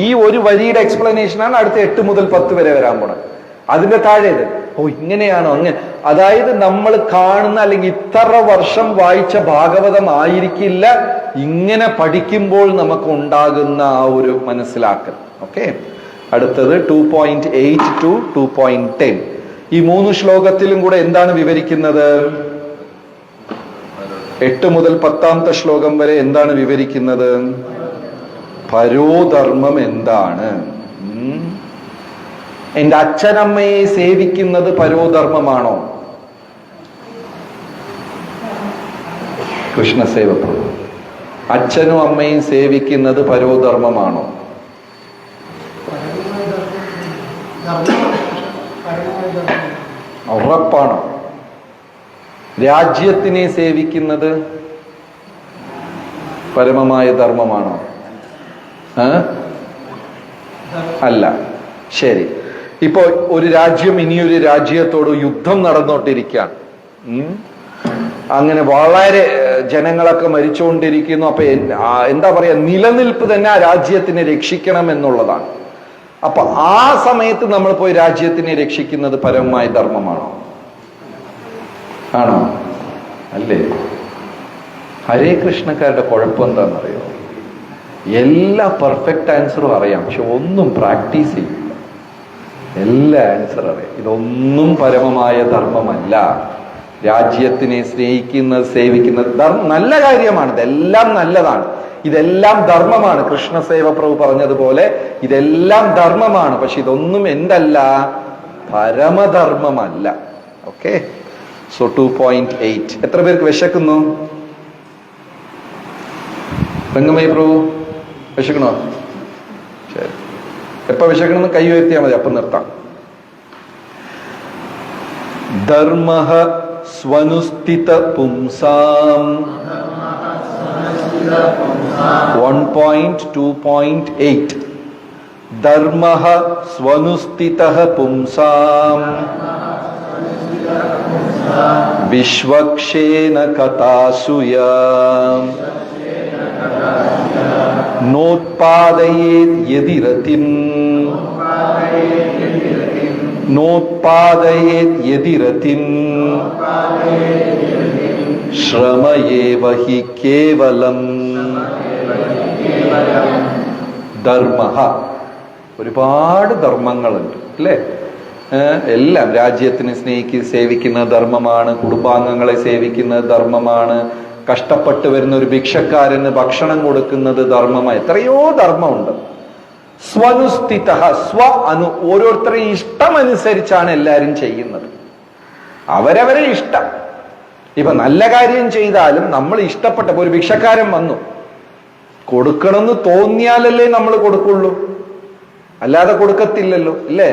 ഈ ഒരു വരിയുടെ എക്സ്പ്ലനേഷനാണ് അടുത്ത 8 മുതൽ 10 വരെ വരാൻ പോണത്. അതിന്റെ താഴെ ഇങ്ങനെയാണോ അങ്ങനെ, അതായത് നമ്മൾ കാണുന്ന അല്ലെങ്കിൽ ഇത്ര വർഷം വായിച്ച ഭാഗവതം ആയിരിക്കില്ല ഇങ്ങനെ പഠിക്കുമ്പോൾ നമുക്ക് ഉണ്ടാകുന്ന ആ ഒരു മനസ്സിലാക്കൽ. ഓക്കെ, അടുത്തത് 2.8 to 2.10. ഈ 3 ശ്ലോകത്തിലും കൂടെ എന്താണ് വിവരിക്കുന്നത്? 8 മുതൽ 10ാമത്തെ ശ്ലോകം വരെ എന്താണ് വിവരിക്കുന്നത്? പരോധർമ്മം എന്താണ്? എന്റെ അച്ഛനമ്മയെ സേവിക്കുന്നത് പരോധർമ്മമാണോ? കൃഷ്ണസേവ പ്രഭു, അച്ഛനും അമ്മയും സേവിക്കുന്നത് പരോധർമ്മമാണോ? ഉറപ്പാണോ? രാജ്യത്തിനെ സേവിക്കുന്നത് പരമമായ ധർമ്മമാണോ? അല്ല. ശരി, ഇപ്പോ ഒരു രാജ്യം ഇനിയൊരു രാജ്യത്തോട് യുദ്ധം നടന്നുകൊണ്ടിരിക്കുകയാണ്. അങ്ങനെ വളരെ ജനങ്ങളൊക്കെ മരിച്ചുകൊണ്ടിരിക്കുന്നു. അപ്പൊ എന്താ പറയാ, നിലനിൽപ്പ് തന്നെ ആ രാജ്യത്തിനെ രക്ഷിക്കണം എന്നുള്ളതാണ്. അപ്പൊ ആ സമയത്ത് നമ്മൾ പോയി രാജ്യത്തിനെ രക്ഷിക്കുന്നത് പരമമായ ധർമ്മമാണോ? ആണോ? അല്ലേ? ഹരേ കൃഷ്ണക്കാരുടെ കുഴപ്പം എന്താണെന്നറിയോ? എല്ലാ പെർഫെക്റ്റ് ആൻസറും അറിയാം, പക്ഷെ ഒന്നും പ്രാക്ടീസ് ചെയ്യില്ല. എല്ലാ ആൻസർ അറിയാം, ഇതൊന്നും പരമമായ ധർമ്മമല്ല. രാജ്യത്തിനെ സ്നേഹിക്കുന്നത്, സേവിക്കുന്നത് നല്ല കാര്യമാണ്, ഇതെല്ലാം നല്ലതാണ്, ഇതെല്ലാം ധർമ്മമാണ്. കൃഷ്ണസേവ പ്രഭു പറഞ്ഞതുപോലെ ഇതെല്ലാം ധർമ്മമാണ്, പക്ഷെ ഇതൊന്നും എന്തല്ല, പരമധർമ്മമല്ല. Okay, so 2.8. എത്ര പേർക്ക് വിശക്കുന്നു? രംഗമയി പ്രഭു വിശക്കണോ? ശരി, എപ്പോ വിശക്കണമെന്ന് കൈ ഉയർത്തിയാൽ മതി, അപ്പം നിർത്താം. ധർമ്മഃ സ്വനുസ്ഥിത പുംസാം 1.2.8. ധർമ്മഃ സ്വനുസ്ഥിതഃ പുംസാം വിശ്വക്ഷേന കഥാസുയാം നോത്പാദയേത് യദി രതിം നോത്പാദയേത് യദി രതിം ശ്രമയേവ ഹി കേവലം. ധർമ്മഃ, ഒരുപാട് ധർമ്മങ്ങളുണ്ട് അല്ലേ? എല്ലാം രാജ്യത്തിനെ സേവിക്കുന്ന ധർമ്മമാണ്, കുടുംബാംഗങ്ങളെ സേവിക്കുന്ന ധർമ്മമാണ്, കഷ്ടപ്പെട്ട് വരുന്ന ഒരു ഭിക്ഷക്കാരന് ഭക്ഷണം കൊടുക്കുന്നത് ധർമ്മമാണ്. എത്രയോ ധർമ്മമുണ്ട്. സ്വനുസ്ഥിത, ഓരോരുത്തരുടെ ഇഷ്ടമനുസരിച്ചാണ് എല്ലാരും ചെയ്യുന്നത്, അവരവരെ ഇഷ്ടം. ഇപ്പൊ നല്ല കാര്യം ചെയ്താലും നമ്മൾ ഇഷ്ടപ്പെട്ട, ഒരു ഭിക്ഷക്കാരൻ വന്നു, കൊടുക്കണമെന്ന് തോന്നിയാലല്ലേ നമ്മൾ കൊടുക്കുള്ളൂ, അല്ലാതെ കൊടുക്കത്തില്ലല്ലോ, ഇല്ലേ?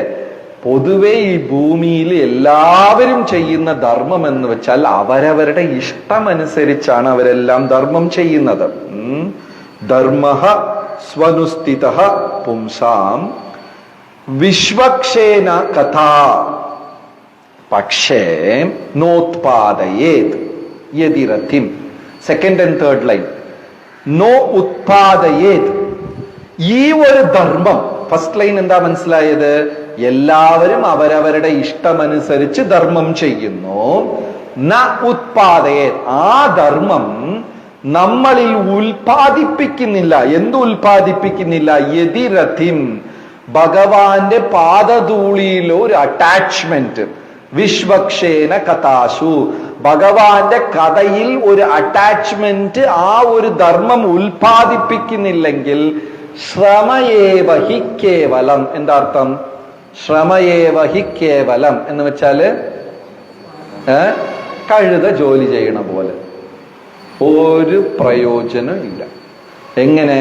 പൊതുവെ ഈ ഭൂമിയിൽ എല്ലാവരും ചെയ്യുന്ന ധർമ്മം എന്ന് വെച്ചാൽ അവരവരുടെ ഇഷ്ടമനുസരിച്ചാണ് അവരെല്ലാം ധർമ്മം ചെയ്യുന്നത്. ധർമ്മഃ സ്വനുസ്ഥിതഃ പുംസാം വിശ്വക്ഷേന കഥാ പക്ഷേ നോത്പാദയേത് യദി രതിം. സെക്കൻഡ് ആൻഡ് തേർഡ് ലൈൻ, നോ ഉത്പാദയേത്. ഈ ഒരു ധർമ്മം, ഫസ്റ്റ് ലൈൻ എന്താ മനസ്സിലായത്? എല്ലാവരും അവരവരുടെ ഇഷ്ടമനുസരിച്ച് ധർമ്മം ചെയ്യുന്നു. ന ഉത്പാദയേത്, ആ ധർമ്മം നമ്മളിൽ ഉൽപാദിപ്പിക്കുന്നില്ല. എന്ത് ഉൽപാദിപ്പിക്കുന്നില്ല? യദി രതിം, ഭഗവാന്റെ പാദധൂളിയിൽ ഒരു അറ്റാച്ച്മെന്റ്. വിശ്വക്ഷേന കഥാശു, ഭഗവാന്റെ കഥയിൽ ഒരു അറ്റാച്ച്മെന്റ് ആ ഒരു ധർമ്മം ഉൽപാദിപ്പിക്കുന്നില്ലെങ്കിൽ ശ്രമയേവ ഹി കേവലം. എന്താ അർത്ഥം? ശ്രമയേവ ഹി കേവലം എന്ന് വെച്ചാല് കഴുത ജോലി ചെയ്യണ പോലെ, ഒരു പ്രയോജനം ഇല്ല. എങ്ങനെ?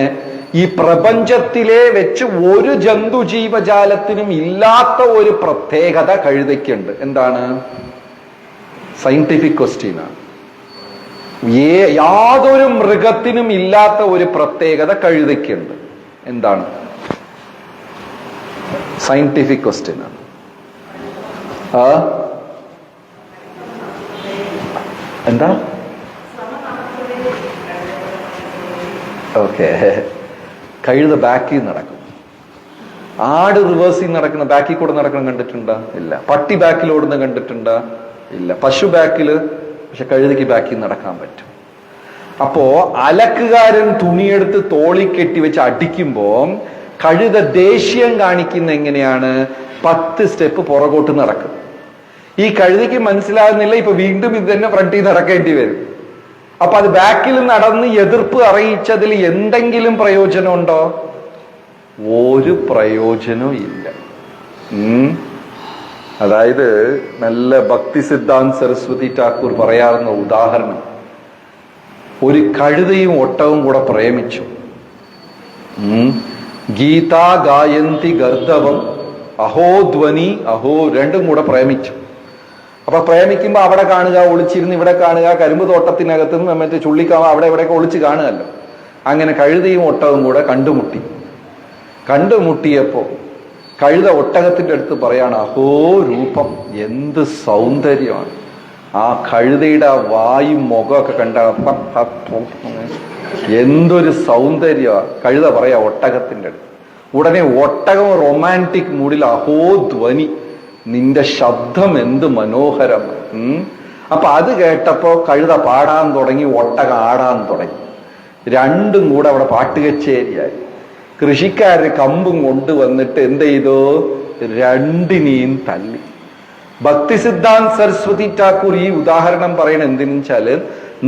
ഈ പ്രപഞ്ചത്തിലെ വെച്ച് ഒരു ജന്തുജീവജാലത്തിനും ഇല്ലാത്ത ഒരു പ്രത്യേകത കഴുതയ്ക്കുണ്ട്. എന്താണ്? സയന്റിഫിക് ക്വസ്റ്റ്യനാണ്. യാതൊരു മൃഗത്തിനും ഇല്ലാത്ത ഒരു പ്രത്യേകത കഴുതയ്ക്കുണ്ട്. എന്താണ്? സയന്റിഫിക് ക്വസ്റ്റ്യനാണ്. എന്താ? ഓക്കെ. കഴുത ബാക്കിൽ നടക്കും. ആട് റിവേഴ്സിൽ നടക്കുന്ന, ബാക്കിൽ കൂടെ നടക്കണം കണ്ടിട്ടുണ്ടോ? ഇല്ല. പട്ടി ബാക്കിൽ ഓടുന്ന കണ്ടിട്ടുണ്ടോ? ഇല്ല. പശു ബാക്കിൽ, പക്ഷെ കഴുതയ്ക്ക് ബാക്കിൽ നടക്കാൻ പറ്റും. അപ്പോ അലക്കുകാരൻ തുണിയെടുത്ത് തോളി കെട്ടി വെച്ച് അടിക്കുമ്പോ കഴുത ദേഷ്യം കാണിക്കുന്ന എങ്ങനെയാണ്? 10 സ്റ്റെപ്പ് പുറകോട്ട് നടക്കും. ഈ കഴുതയ്ക്ക് മനസ്സിലാകുന്നില്ല, ഇപ്പൊ വീണ്ടും ഇത് തന്നെ ഫ്രണ്ടിൽ നടക്കേണ്ടി വരും. അപ്പൊ അത് ബാക്കിൽ നടന്ന് എതിർപ്പ് അറിയിച്ചതിൽ എന്തെങ്കിലും പ്രയോജനമുണ്ടോ? ഒരു പ്രയോജനവും ഇല്ല. അതായത് നല്ല ഭക്തി സിദ്ധാന്ത് സരസ്വതി ഠാക്കൂർ പറയാറുന്ന ഉദാഹരണം, ഒരു കഴുതയും ഒട്ടവും കൂടെ പ്രേമിച്ചു. ഗീതാ ഗായന്തി ഗർദവം അഹോധ്വനി അഹോ, രണ്ടും കൂടെ പ്രേമിച്ചു. അപ്പൊ പ്രേമിക്കുമ്പോ അവിടെ കാണുക, ഒളിച്ചിരുന്ന് ഇവിടെ കാണുക, കരിമ്പ് തോട്ടത്തിനകത്ത് നിന്ന് മറ്റേ ചുള്ളിക്കാവ അവിടെ എവിടെയൊക്കെ ഒളിച്ച് കാണുകയല്ലോ. അങ്ങനെ കഴുതയും ഒട്ടവും കൂടെ കണ്ടുമുട്ടിയപ്പോ കഴുത ഒട്ടകത്തിന്റെ അടുത്ത് പറയാണ്, അഹോ രൂപം, എന്ത് സൗന്ദര്യമാണ്. ആ കഴുതയുടെ വായും മുഖമൊക്കെ കണ്ട എന്തൊരു സൗന്ദര്യമാണ്. കഴുത പറയാ ഒട്ടകത്തിന്റെ അടുത്ത്. ഉടനെ ഒട്ടകം റൊമാൻറ്റിക് മൂഡിൽ, അഹോ ധ്വനി, നിന്റെ ശബ്ദം എന്ത് മനോഹരം. അപ്പൊ അത് കേട്ടപ്പോ കഴുത പാടാൻ തുടങ്ങി, ഒട്ടകം ആടാൻ തുടങ്ങി. രണ്ടും കൂടെ അവിടെ പാട്ടുകച്ചേരിയായി. കൃഷിക്കാര് കമ്പും കൊണ്ടുവന്നിട്ട് എന്ത് ചെയ്തു? രണ്ടിനെയും തല്ലി. ഭക്തി സിദ്ധാന്ത് സരസ്വതി ഠാക്കൂർ ഈ ഉദാഹരണം പറയണ എന്തിനു വെച്ചാല്,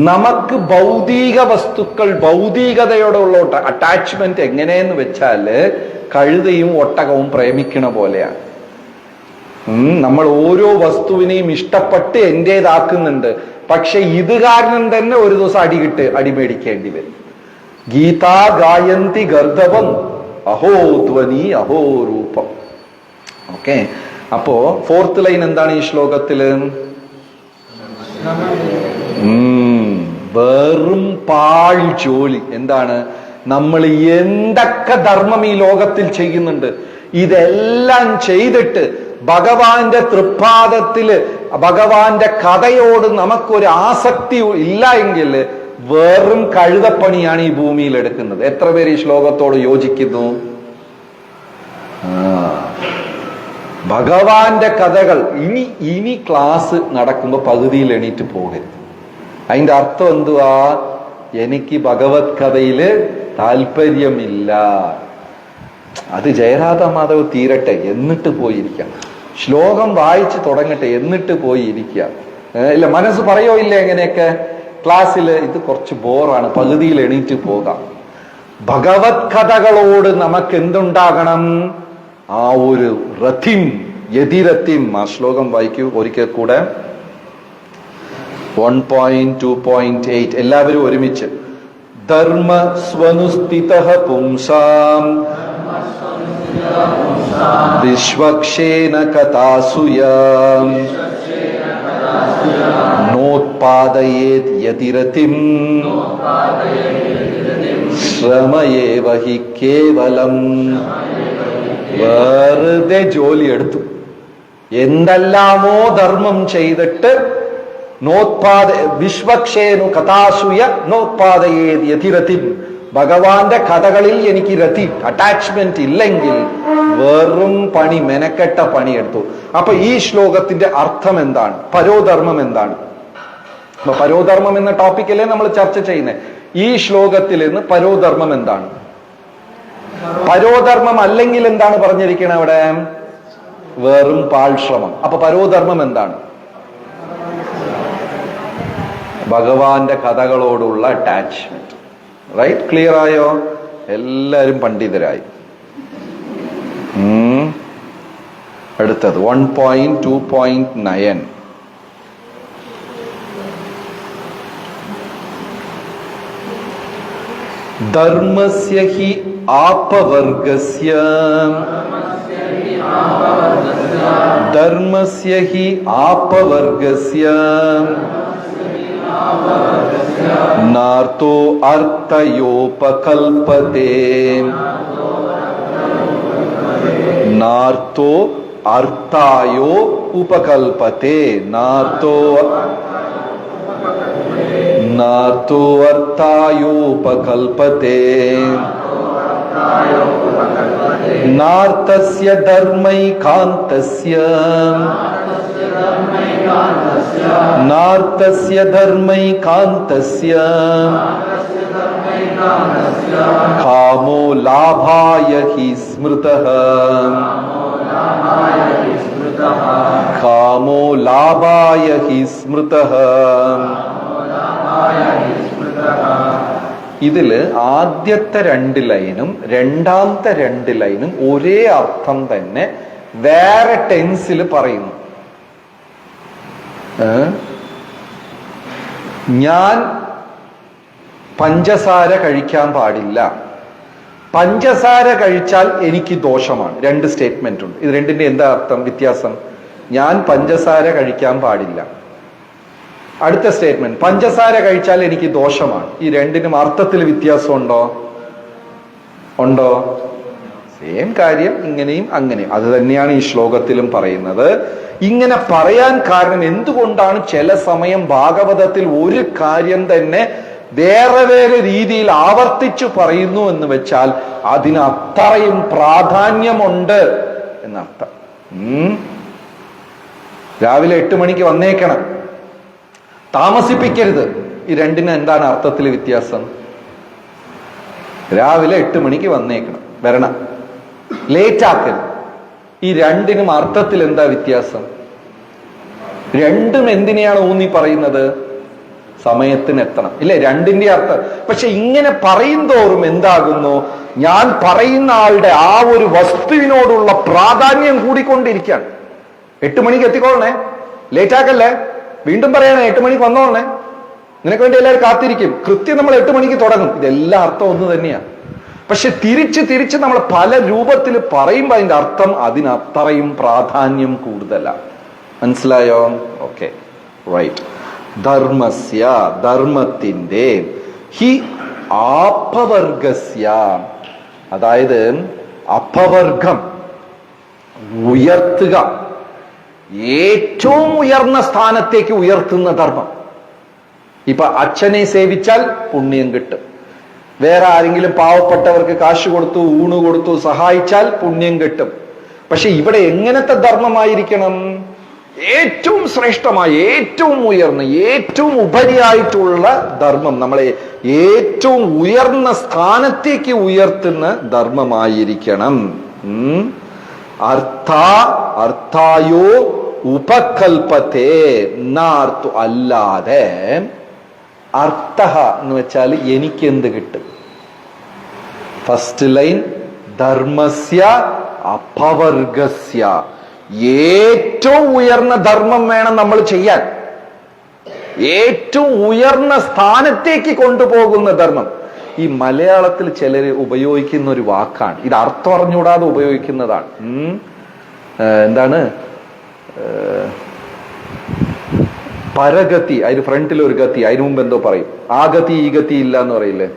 നമുക്ക് ഭൗതിക വസ്തുക്കൾ, ഭൗതികതയോടുള്ള അറ്റാച്ച്മെന്റ് എങ്ങനെയെന്ന് വെച്ചാല് കഴുതയും ഒട്ടകവും പ്രേമിക്കണ പോലെയാണ്. നമ്മൾ ഓരോ വസ്തുവിനെയും ഇഷ്ടപ്പെട്ട് എന്റേതാക്കുന്നുണ്ട്. പക്ഷെ ഇത് കാരണം തന്നെ ഒരു ദിവസം അടിമേടിക്കേണ്ടി വരും. ഗീതാ ഗായന്തി ഗർദവം അഹോ ധ്വനി അഹോ രൂപം. ഓക്കെ. അപ്പോ 4th ലൈൻ എന്താണ് ഈ ശ്ലോകത്തില്? വെറും പാൾ ജോലി. എന്താണ്? നമ്മൾ എന്തൊക്കെ ധർമ്മം ഈ ലോകത്തിൽ ചെയ്യുന്നുണ്ട്, ഇതെല്ലാം ചെയ്തിട്ട് ഭഗവാന്റെ തൃപ്പാദത്തില് ഭഗവാന്റെ കഥയോട് നമുക്കൊരു ആസക്തി ഇല്ല എങ്കിൽ വെറും കഴുതപ്പണിയാണ് ഈ ഭൂമിയിൽ എടുക്കുന്നത്. എത്ര പേര് ഈ ശ്ലോകത്തോട് യോജിക്കുന്നു? ഭഗവാന്റെ കഥകൾ ഇനി ക്ലാസ് നടക്കുമ്പോ പകുതിയിൽ എണീറ്റ് പോകരുത്. അതിന്റെ അർത്ഥം എന്തുവാ? എനിക്ക് ഭഗവത് കഥയില് താല്പര്യമില്ല. അത് ജയരാധ മാധവ് തീരട്ടെ, എന്നിട്ട് പോയിരിക്കാം. ശ്ലോകം വായിച്ച് തുടങ്ങട്ടെ, എന്നിട്ട് പോയിരിക്കുക. ഇല്ല, മനസ്സ് പറയോ ഇല്ല എങ്ങനെയൊക്കെ ക്ലാസ്സിൽ ഇത് കുറച്ച് ബോറാണ്, പകുതിയിൽ എണീറ്റ് പോകാം. ഭഗവത് കഥകളോട് നമുക്ക് എന്തുണ്ടാകണം? ആ ഒരു രഥിം യതിരഥിം. ആ ശ്ലോകം വായിക്കൂ ഒരിക്കൽ കൂടെ. 1.2.8 എല്ലാവരും ഒരുമിച്ച്. ധർമ്മ സ്വനുസ്ഥിതഃ പുംസാം വിശ്വക്ഷേന കഥാസുയാം നോത്പാദയേത് യതിരഥിം ശ്രമയേവ ഹി കേവലം. വെറുതെ ജോലി എടുത്തു, എന്തെല്ലാമോ ധർമ്മം ചെയ്തിട്ട് വിശ്വക്ഷേനു കഥാസുയ നോത്പാദയേത് യതിരഥിം. ഭഗവാന്റെ കഥകളിൽ എനിക്ക് രതി അറ്റാച്ച്മെന്റ് ഇല്ലെങ്കിൽ വെറും പണി, മെനക്കെട്ട പണിയെടുത്തു. അപ്പൊ ഈ ശ്ലോകത്തിന്റെ അർത്ഥം എന്താണ്? പരോധർമ്മം എന്താണ്? അപ്പൊ പരോധർമ്മം എന്ന ടോപ്പിക്കല്ലേ നമ്മൾ ചർച്ച ചെയ്യുന്നത്. ഈ ശ്ലോകത്തിൽ നിന്ന് പരോധർമ്മം എന്താണ്? പരോധർമ്മം അല്ലെങ്കിൽ എന്താണ് പറഞ്ഞിരിക്കണത് അവിടെ? വെറും പാഴ്ശ്രമം. അപ്പൊ പരോധർമ്മം എന്താണ്? ഭഗവാന്റെ കഥകളോടുള്ള അറ്റാച്ച്മെന്റ്. റൈറ്റ്? ക്ലിയർ ആയോ? എല്ലാരും പണ്ഡിതരായി. അടുത്തത് 1.2.9. ധർമ്മസ്യ ഹി ആപവർഗസ്യ ധർമ്മസ്യ ഹി ആപവർഗസ്യ നാർത്തോ അർത്ഥയോപകൽപതേ നാർത്തോ അർത്ഥായോ ഉപകൽപതേ നാർത്തോ അർത്ഥായോപകൽപതേ നാർത്തസ്യ ധർമ്മൈകാന്തസ്യ നാർത്തസ്യ ധർമ്മൈകാന്തസ്യ കാമോ ലാഭായ ഹി സ്മൃതഃ കാമോ ലാഭായ ഹി സ്മൃതഃ. ഇതില് ആദ്യത്തെ 2 ലൈനും രണ്ടാമത്തെ 2 ലൈനും ഒരേ അർത്ഥം തന്നെ വേറെ ടെൻസിൽ പറയുന്നു. ഞാൻ പഞ്ചസാര കഴിക്കാൻ പാടില്ല, പഞ്ചസാര കഴിച്ചാൽ എനിക്ക് ദോഷമാണ്. 2 സ്റ്റേറ്റ്മെന്റ് ഉണ്ട്. ഇത് രണ്ടിന്റെ എന്താ അർത്ഥം, വ്യത്യാസം? ഞാൻ പഞ്ചസാര കഴിക്കാൻ പാടില്ല. അടുത്ത സ്റ്റേറ്റ്മെന്റ്, പഞ്ചസാര കഴിച്ചാൽ എനിക്ക് ദോഷമാണ്. ഈ രണ്ടിനും അർത്ഥത്തിൽ വ്യത്യാസം ഉണ്ടോ? ഉണ്ടോ? സെയിം കാര്യം ഇങ്ങനെയും അങ്ങനെയും. അത് തന്നെയാണ് ഈ ശ്ലോകത്തിലും പറയുന്നത്. ഇങ്ങനെ പറയാൻ കാരണം എന്തുകൊണ്ടാണ് ചില സമയം ഭാഗവതത്തിൽ ഒരു കാര്യം തന്നെ വേറെ വേറെ രീതിയിൽ ആവർത്തിച്ചു പറയുന്നു എന്ന് വെച്ചാൽ അതിന് അത്രയും പ്രാധാന്യമുണ്ട് എന്നർത്ഥം. രാവിലെ 8 മണിക്ക് വന്നേക്കണം, താമസിപ്പിക്കരുത്. ഈ രണ്ടിന് എന്താണ് അർത്ഥത്തിൽ വ്യത്യാസം? രാവിലെ 8 മണിക്ക് വരണം, ലേറ്റ് ആക്കരുത്. ഈ രണ്ടിനും അർത്ഥത്തിൽ എന്താ വ്യത്യാസം? രണ്ടും എന്തിനെയാണ് ഊന്നി പറയുന്നത്? സമയത്തിന് എത്തണം, ഇല്ലേ? രണ്ടിന്റെ അർത്ഥം. പക്ഷെ ഇങ്ങനെ പറയും തോറും എന്താകുന്നു? ഞാൻ പറയുന്ന ആളുടെ ആ ഒരു വസ്തുവിനോടുള്ള പ്രാധാന്യം കൂടിക്കൊണ്ടിരിക്കുകയാണ്. 8 മണിക്ക് എത്തിക്കോളണേ, ലേറ്റ് ആക്കല്ലേ. വീണ്ടും പറയണേ 8 മണിക്ക് വന്നോളണേ, നിനക്ക് വേണ്ടി എല്ലാവരും കാത്തിരിക്കും. കൃത്യം നമ്മൾ 8 മണിക്ക് തുടങ്ങും. ഇതെല്ലാം അർത്ഥം ഒന്ന് തന്നെയാണ്. പക്ഷെ തിരിച്ച് നമ്മൾ പല രൂപത്തിൽ പറയുമ്പോൾ അതിന്റെ അർത്ഥം അതിനത്രയും പ്രാധാന്യം കൂടുതലാണ്. മനസ്സിലായോ? Okay, right. ധർമ്മസ്യ, ധർമ്മത്തിന്റെ, ഹി ആപവർഗസ്യ, അതായത് അപവർഗം, ഉയർത്തുക, ഏറ്റവും ഉയർന്ന സ്ഥാനത്തേക്ക് ഉയർത്തുന്ന ധർമ്മം. ഇപ്പൊ അച്ഛനെ സേവിച്ചാൽ പുണ്യം കിട്ടും. വേറെ ആരെങ്കിലും പാവപ്പെട്ടവർക്ക് കാശ് കൊടുത്തു, ഊണ് കൊടുത്തു, സഹായിച്ചാൽ പുണ്യം കിട്ടും. പക്ഷെ ഇവിടെ എങ്ങനത്തെ ധർമ്മമായിരിക്കണം? ഏറ്റവും ശ്രേഷ്ഠമായ, ഏറ്റവും ഉയർന്ന, ഏറ്റവും ഉപരിയായിട്ടുള്ള ധർമ്മം, നമ്മളെ ഏറ്റവും ഉയർന്ന സ്ഥാനത്തേക്ക് ഉയർത്തുന്ന ധർമ്മമായിരിക്കണം. അർത്ഥായോ ഉപകൽപതേ, നാർത്തു, അല്ലാതെ. അർത്ഥ എന്ന് വെച്ചാൽ എനിക്കെന്ത് കിട്ടും? ഫസ്റ്റ് ലൈൻ, ധർമ്മസ്യ അപവർഗസ്യ, ഏറ്റവും ഉയർന്ന ധർമ്മം വേണം നമ്മൾ ചെയ്യാൻ, ഏറ്റവും ഉയർന്ന സ്ഥാനത്തേക്ക് കൊണ്ടുപോകുന്ന ധർമ്മം. ഈ മലയാളത്തിൽ ചിലർ ഉപയോഗിക്കുന്ന ഒരു വാക്കാണ്, ഇത് അർത്ഥം അറിഞ്ഞുകൂടാതെ ഉപയോഗിക്കുന്നതാണ്. എന്താണ്? പരഗതി, അതിന് ഫ്രണ്ടിൽ ഒരു ഗതി, അതിനു മുമ്പ് എന്തോ പറയും, ആ ഗതി ഈ ഗതി ഇല്ല എന്ന് പറയില്ലേ?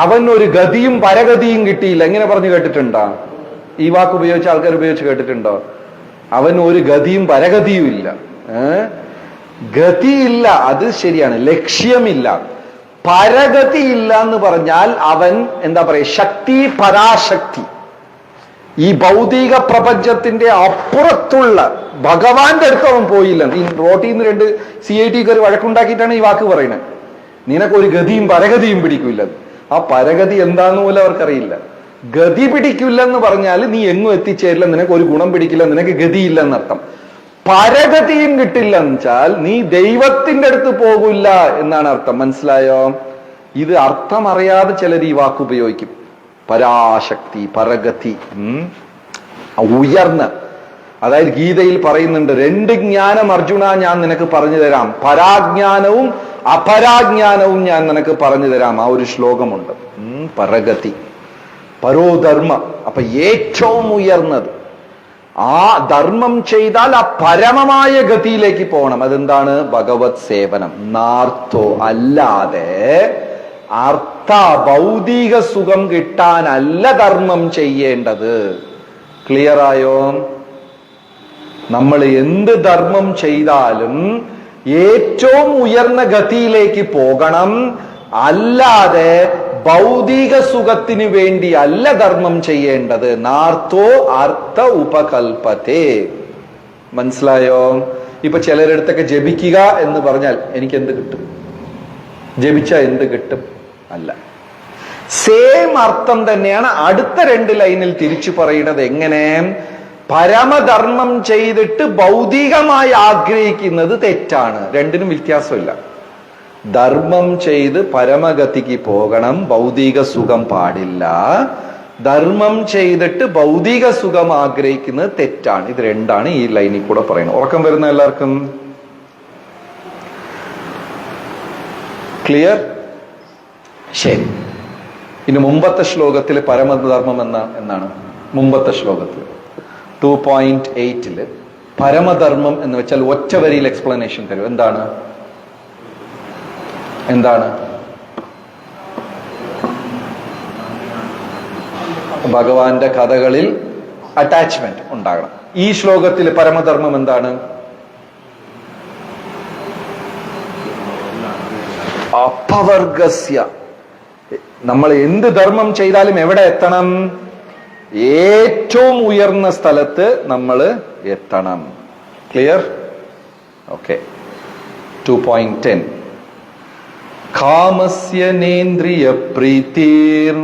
അവനൊരു ഗതിയും പരഗതിയും കിട്ടിയില്ല, എങ്ങനെ പറഞ്ഞു കേട്ടിട്ടുണ്ടോ? ഈ വാക്ക് ഉപയോഗിച്ച ആൾക്കാർ ഉപയോഗിച്ച് കേട്ടിട്ടുണ്ടോ? അവന് ഒരു ഗതിയും പരഗതിയും ഇല്ല. ഗതിയില്ല, അത് ശരിയാണ്, ലക്ഷ്യമില്ല. പരഗതി ഇല്ല എന്ന് പറഞ്ഞാൽ അവൻ എന്താ പറയാ, ശക്തി, പരാശക്തി, ഈ ഭൗതിക പ്രപഞ്ചത്തിന്റെ അപ്പുറത്തുള്ള ഭഗവാന്റെ അടുത്ത് അവൻ പോയില്ല. ഈ റോട്ടിൽ നിന്ന് 2 CIT കയറി വഴക്കുണ്ടാക്കിയിട്ടാണ് ഈ വാക്ക് പറയുന്നത്. നിനക്കൊരു ഗതിയും പരഗതിയും പിടിക്കില്ല. ആ പരഗതി എന്താന്ന് പോലും അവർക്കറിയില്ല. ഗതി പിടിക്കില്ല എന്ന് പറഞ്ഞാൽ നീ എങ്ങും എത്തിച്ചേരില്ല, നിനക്ക് ഒരു ഗുണം പിടിക്കില്ല, നിനക്ക് ഗതിയില്ല എന്നർത്ഥം. പരഗതിയും കിട്ടില്ല എന്ന് വെച്ചാൽ നീ ദൈവത്തിന്റെ അടുത്ത് പോകില്ല എന്നാണ് അർത്ഥം. മനസ്സിലായോ? ഇത് അർത്ഥം അറിയാതെ ചിലർ ഈ വാക്ക് ഉപയോഗിക്കും. പരാശക്തി, പരഗതി, ഉയർന്ന. അതായത് ഗീതയിൽ പറയുന്നുണ്ട്, രണ്ട് ജ്ഞാനം അർജുന ഞാൻ നിനക്ക് പറഞ്ഞു തരാം, പരാജ്ഞാനവും അപരാജ്ഞാനവും ഞാൻ നിനക്ക് പറഞ്ഞു തരാം. ആ ഒരു ശ്ലോകമുണ്ട്. പരഗതി, പരോധർമ്മ. അപ്പൊ ഏറ്റവും ഉയർന്നത് ആ ധർമ്മം ചെയ്താൽ ആ പരമമായ ഗതിയിലേക്ക് പോകണം. അതെന്താണ്? ഭഗവത് സേവനം. നാർത്തോ, അല്ലാതെ അർത്ഥ ഭൗതിക സുഖം കിട്ടാനല്ല ധർമ്മം ചെയ്യേണ്ടത്. ക്ലിയർ ആയോ? നമ്മൾ എന്ത് ധർമ്മം ചെയ്താലും ഏറ്റവും ഉയർന്ന ഗതിയിലേക്ക് പോകണം, അല്ലാതെ ഭൗതിക സുഖത്തിന് വേണ്ടി അല്ല ധർമ്മം ചെയ്യേണ്ടത്. നാർത്തോ അർത്ഥ ഉപകൽപ്പത്തെ. മനസ്സിലായോ? ഇപ്പൊ ചിലരിടത്തൊക്കെ ജപിക്കുക എന്ന് പറഞ്ഞാൽ എനിക്ക് എന്ത് കിട്ടും, ജപിച്ച എന്ത് കിട്ടും? അല്ല, സെയിം അർത്ഥം തന്നെയാണ് അടുത്ത 2 ലൈനിൽ തിരിച്ചു പറയുന്നത്. എങ്ങനെ? പരമധർമ്മം ചെയ്തിട്ട് ഭൗതികമായി ആഗ്രഹിക്കുന്നത് തെറ്റാണ്. രണ്ടിനും വ്യത്യാസമില്ല. ധർമ്മം ചെയ്ത് പരമഗതിക്ക് പോകണം, ഭൗതിക സുഖം പാടില്ല. ധർമ്മം ചെയ്തിട്ട് ഭൗതിക സുഖം ആഗ്രഹിക്കുന്നത് തെറ്റാണ്. ഇത് രണ്ടാണ് ഈ ലൈനിൽ കൂടെ പറയുന്നത്. ഉറക്കം വരുന്ന എല്ലാവർക്കും ക്ലിയർ? ശരി. ഇനി മുമ്പത്തെ ശ്ലോകത്തിൽ പരമധർമ്മം എന്നാണ് മുമ്പത്തെ ശ്ലോകത്തിൽ 2.8 പരമധർമ്മം എന്ന് വെച്ചാൽ ഒറ്റ വരിയിൽ എക്സ്പ്ലനേഷൻ തരും. എന്താണ്? ഭഗവാന്റെ കഥകളിൽ അറ്റാച്ച്മെന്റ് ഉണ്ടാകണം. ഈ ശ്ലോകത്തിൽ പരമധർമ്മം എന്താണ്? അപവർഗസ്യ. നമ്മൾ എന്ത് ധർമ്മം ചെയ്താലും എവിടെ എത്തണം? ഏറ്റവും ഉയർന്ന സ്ഥലത്ത് നമ്മൾ എത്തണം. ക്ലിയർ? ഓക്കെ. 2.10 കാമസ്യ നേന്ദ്രിയ പ്രീതിർ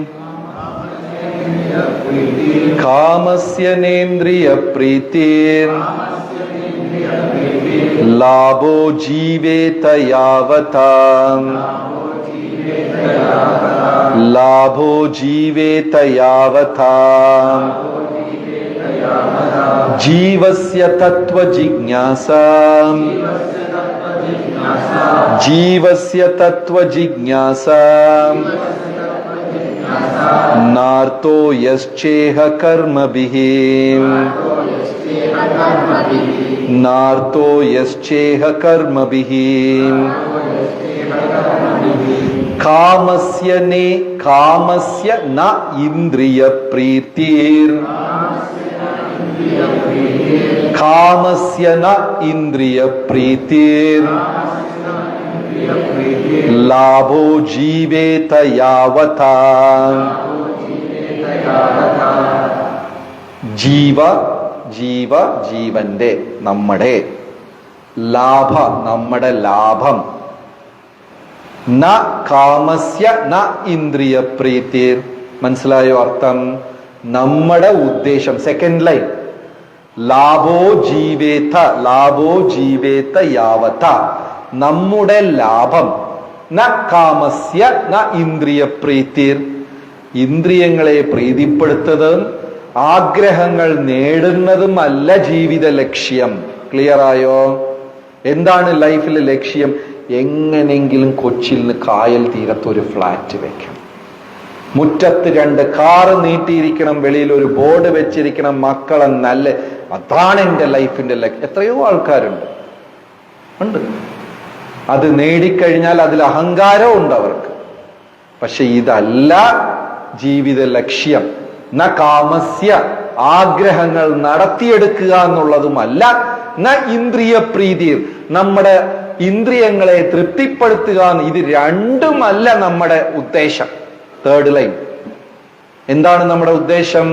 ലാഭോ ജീവേത യാവതാ ജീവസ്യ തത്വ ജിജ്ഞാസ നാർത്തോ യശ്ചേഹ കർമ്മഭിഃ കാമസ്യ ന ഇന്ദ്രിയ പ്രീതിർ ലാഭോ ജീവേത യാവതാ. ജീവന്റെ, നമ്മുടെ ലാഭം. ന കാമസ്യ ന ഇന്ദ്രിയ പ്രീതിർ. മനസ്സിലായോ അർത്ഥം? നമ്മുടെ ഉദ്ദേശം. സെക്കൻഡ് ലൈൻ, ലാഭോ ജീവേത യാവത. നമ്മുടെ ലാഭം. ന കാമസ്യ ന ഇന്ദ്രിയ പ്രീതിർ. ഇന്ദ്രിയങ്ങളെ പ്രീതിപ്പെടുത്തതും ആഗ്രഹങ്ങൾ നേടുന്നതും അല്ല ജീവിത ലക്ഷ്യം. ക്ലിയർ ആയോ? എന്താണ് ലൈഫിലെ ലക്ഷ്യം? എങ്ങനെങ്കിലും കൊച്ചിയിൽ നിന്ന് കായൽ തീരത്ത് ഒരു ഫ്ലാറ്റ് വെക്കണം, മുറ്റത്ത് 2 കാറ് നീട്ടിയിരിക്കണം, വെളിയിൽ ഒരു ബോർഡ് വെച്ചിരിക്കണം, മക്കളെ നല്ല, അതാണ് എന്റെ ലൈഫിന്റെ ലക്ഷ്യം. എത്രയോ ആൾക്കാരുണ്ട്. അത് നേടിക്കഴിഞ്ഞാൽ അതിൽ അഹങ്കാരവും ഉണ്ട് അവർക്ക്. പക്ഷെ ഇതല്ല ജീവിത ലക്ഷ്യം. ന കാമസ്യ, ആഗ്രഹങ്ങൾ നടത്തിയെടുക്കുക എന്നുള്ളതുമല്ല. ന ഇന്ദ്രിയ പ്രീതിർ, നമ്മുടെ ഇന്ദ്രിയങ്ങളെ തൃപ്തിപ്പെടുത്തുക. ഇത് രണ്ടുമല്ല നമ്മുടെ ഉദ്ദേശം. തേർഡ് ലൈൻ, എന്താണ് നമ്മുടെ ഉദ്ദേശം?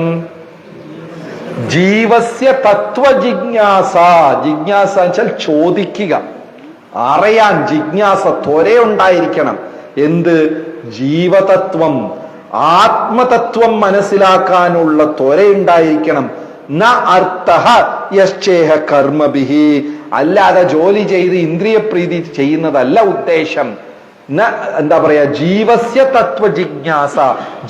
ജീവസ്യ തത്വ ജിജ്ഞാസ. ജിജ്ഞാസ വെച്ചാൽ ചോദിക്കുക, അറിയാൻ ജിജ്ഞാസ, ത്വരയുണ്ടായിരിക്കണം. എന്ത്? ജീവതത്വം, ആത്മതത്വം മനസ്സിലാക്കാനുള്ള ത്വരയുണ്ടായിരിക്കണം. ന അർത്ഥഃ യശ്ചേഹ കർമ്മഭിഃ. അല്ലാതെ ജോലി ചെയ്ത് ഇന്ദ്രിയപ്രീതി ചെയ്യുന്നതല്ല ഉദ്ദേശം. എന്താ പറയാ? ജീവസ്യ തത്വ ജിജ്ഞാസ.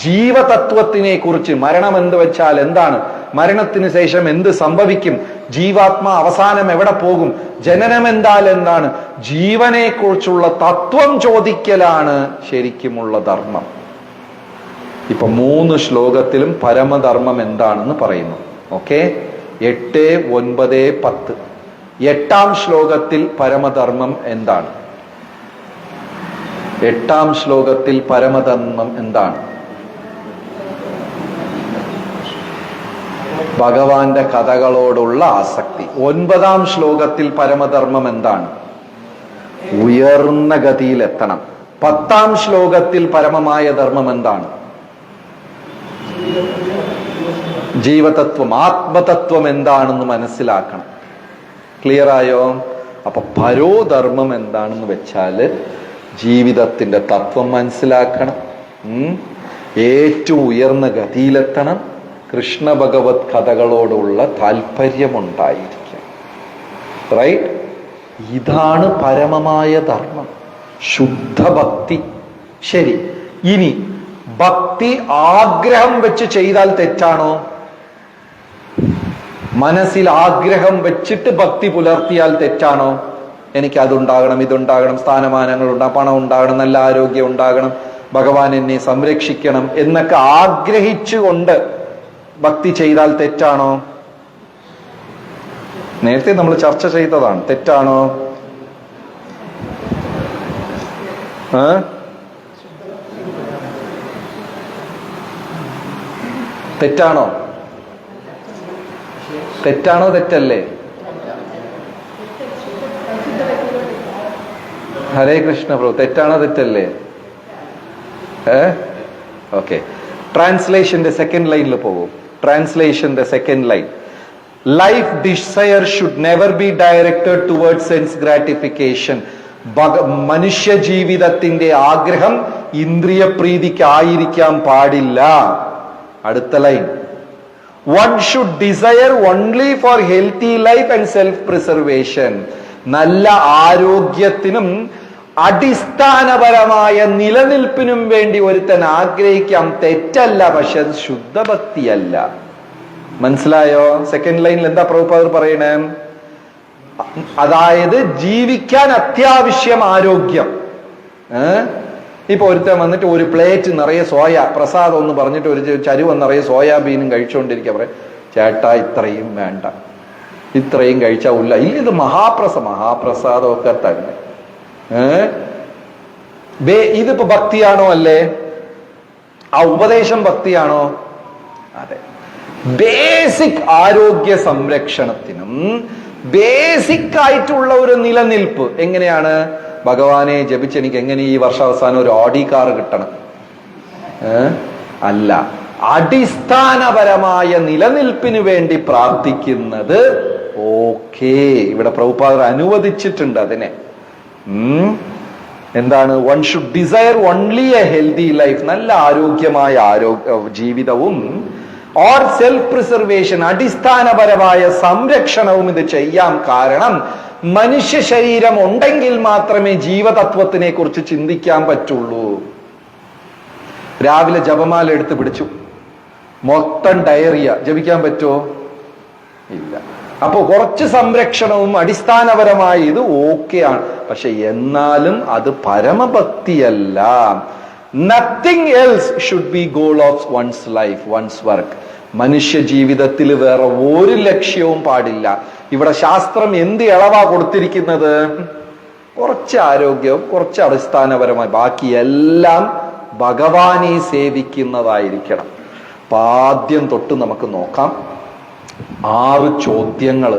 ജീവതത്വത്തിനെ കുറിച്ച്. മരണം എന്ന് വെച്ചാൽ എന്താണ്? മരണത്തിന് ശേഷം എന്ത് സംഭവിക്കും, ജീവാത്മാ അവസാനം എവിടെ പോകും, ജനനം എന്താൽ എന്താണ്, ജീവനെ കുറിച്ചുള്ള തത്വം ചോദിക്കലാണ് ശരിക്കുമുള്ള ധർമ്മം. ഇപ്പൊ 3 ശ്ലോകത്തിലും പരമധർമ്മം എന്താണെന്ന് പറയുന്നു. ഓക്കെ, 8, 9, 10. 8-ാം ശ്ലോകത്തിൽ പരമധർമ്മം എന്താണ്? 8-ാം ശ്ലോകത്തിൽ പരമധർമ്മം എന്താണ്? ഭഗവാന്റെ കഥകളോടുള്ള ആസക്തി. 9-ാം ശ്ലോകത്തിൽ പരമധർമ്മം എന്താണ്? ഉയർന്ന ഗതിയിലെത്തണം. 10-ാം ശ്ലോകത്തിൽ പരമമായ ധർമ്മം എന്താണ്? ജീവതത്വം, ആത്മതത്വം എന്താണെന്ന് മനസ്സിലാക്കണം. ക്ലിയർ ആയോ? അപ്പൊ പരോധർമ്മം എന്താണെന്ന് വെച്ചാല് ജീവിതത്തിന്റെ തത്വം മനസ്സിലാക്കണം, ഏറ്റവും ഉയർന്ന ഗതിയിലെത്തണം, കൃഷ്ണ ഭഗവത് കഥകളോടുള്ള താല്പര്യമുണ്ടായിരിക്കണം. റൈറ്റ്? ഇതാണ് പരമമായ ധർമ്മം, ശുദ്ധഭക്തി. ശരി, ഇനി ഭക്തി ആഗ്രഹം വെച്ച് ചെയ്താൽ തെറ്റാണോ? മനസ്സിൽ ആഗ്രഹം വെച്ചിട്ട് ഭക്തി പുലർത്തിയാൽ തെറ്റാണോ? എനിക്ക് അതുണ്ടാകണം, ഇതുണ്ടാകണം, സ്ഥാനമാനങ്ങൾ ഉണ്ടാകണം, പണം ഉണ്ടാകണം, നല്ല ആരോഗ്യം ഉണ്ടാകണം, ഭഗവാൻ എന്നെ സംരക്ഷിക്കണം എന്നൊക്കെ ആഗ്രഹിച്ചുകൊണ്ട് ഭക്തി ചെയ്താൽ തെറ്റാണോ? നേരത്തെ നമ്മൾ ചർച്ച ചെയ്തതാണ്. തെറ്റാണോ? തെറ്റാണോ? തെറ്റാണോ? തെറ്റല്ലേ? ഹരേ കൃഷ്ണ പ്രഭു, തെറ്റാണോ? തെറ്റല്ലേ? ഓക്കെ, ട്രാൻസ്ലേഷന്റെ സെക്കൻഡ് ലൈനിൽ പോകും. ട്രാൻസ്ലേഷന്റെ second line, life desire should never be directed toward sense gratification. മനുഷ്യ ജീവിതത്തിന്റെ ആഗ്രഹം ഇന്ദ്രിയ പ്രീതിക്കായിരിക്കാൻ പാടില്ല. അടുത്ത line, one should desire only for healthy life and self preservation. നല്ല ആരോഗ്യത്തിനും അടിസ്ഥാനപരമായ നിലനിൽപ്പിനും വേണ്ടി ഒരുത്തൻ ആഗ്രഹിക്കാം, തെറ്റല്ല. പക്ഷെ അത് ശുദ്ധഭക്തിയല്ല. മനസ്സിലായോ? സെക്കൻഡ് ലൈനിൽ എന്താ പ്രഭുപാദർ പറയണേ? അതായത് ജീവിക്കാൻ അത്യാവശ്യം ആരോഗ്യം. ഇപ്പൊ ഒരുത്തൻ വന്നിട്ട് ഒരു പ്ലേറ്റ് നിറയെ പ്രസാദം എന്ന് പറഞ്ഞിട്ട് ഒരു ചരുവ നിറയെ സോയാബീനും കഴിച്ചുകൊണ്ടിരിക്കുക. പറയാം, ചേട്ടാ ഇത്രയും വേണ്ട, ഇത്രയും കഴിച്ചാൽ ഇല്ല. ഇത് മഹാപ്രസാദമൊക്കെ തന്നെ. ഇതിപ്പോ ഭക്തിയാണോ? അല്ലേ? ആ ഉപദേശം ഭക്തിയാണോ? അതെ. ബേസിക് ആരോഗ്യ സംരക്ഷണത്തിനും ബേസിക് ആയിട്ടുള്ള ഒരു നിലനിൽപ്പ് എങ്ങനെയാണ്? ഭഗവാനെ ജപിച്ച് എനിക്ക് എങ്ങനെ ഈ വർഷാവസാനം ഒരു ഓഡി കാർ കിട്ടണം? അല്ല, അടിസ്ഥാനപരമായ നിലനിൽപ്പിന് വേണ്ടി പ്രാർത്ഥിക്കുന്നത് ഓക്കേ. ഇവിടെ പ്രഭുപാദർ അനുവദിച്ചിട്ടുണ്ട് അതിനെ. എന്താണ്? One should desire only a healthy life, നല്ല ആരോഗ്യമായ ജീവിതവും, ഓർ സെൽഫ് പ്രിസർവേഷൻ, അടിസ്ഥാനപരമായ സംരക്ഷണവും ഇത് ചെയ്യാം. കാരണം മനുഷ്യ ശരീരം ഉണ്ടെങ്കിൽ മാത്രമേ ജീവതത്വത്തിനെ കുറിച്ച് ചിന്തിക്കാൻ പറ്റുള്ളൂ. രാവിലെ ജപമാല എടുത്ത് പിടിച്ചു, മൊത്തം ഡയറിയ, ജപിക്കാൻ പറ്റുമോ? ഇല്ല. അപ്പോ കുറച്ച് സംരക്ഷണവും അടിസ്ഥാനപരമായി ഇത് ഓക്കെയാണ്. പക്ഷെ എന്നാലും അത് പരമഭക്തിയല്ല. Nothing else should be goal of one's life, one's work. മനുഷ്യ ജീവിതത്തിൽ വേറെ ഒരു ലക്ഷ്യവും പാടില്ല. ഇവിടെ ശാസ്ത്രം എന്ത് ഇളവാ കൊടുത്തിരിക്കുന്നത്? കുറച്ച് ആരോഗ്യവും കുറച്ച് അടിസ്ഥാനപരമായി, ബാക്കിയെല്ലാം ഭഗവാനെ സേവിക്കുന്നതായിരിക്കണം. അപ്പൊ ആദ്യം തൊട്ട് നമുക്ക് നോക്കാം. 6 ചോദ്യങ്ങൾ.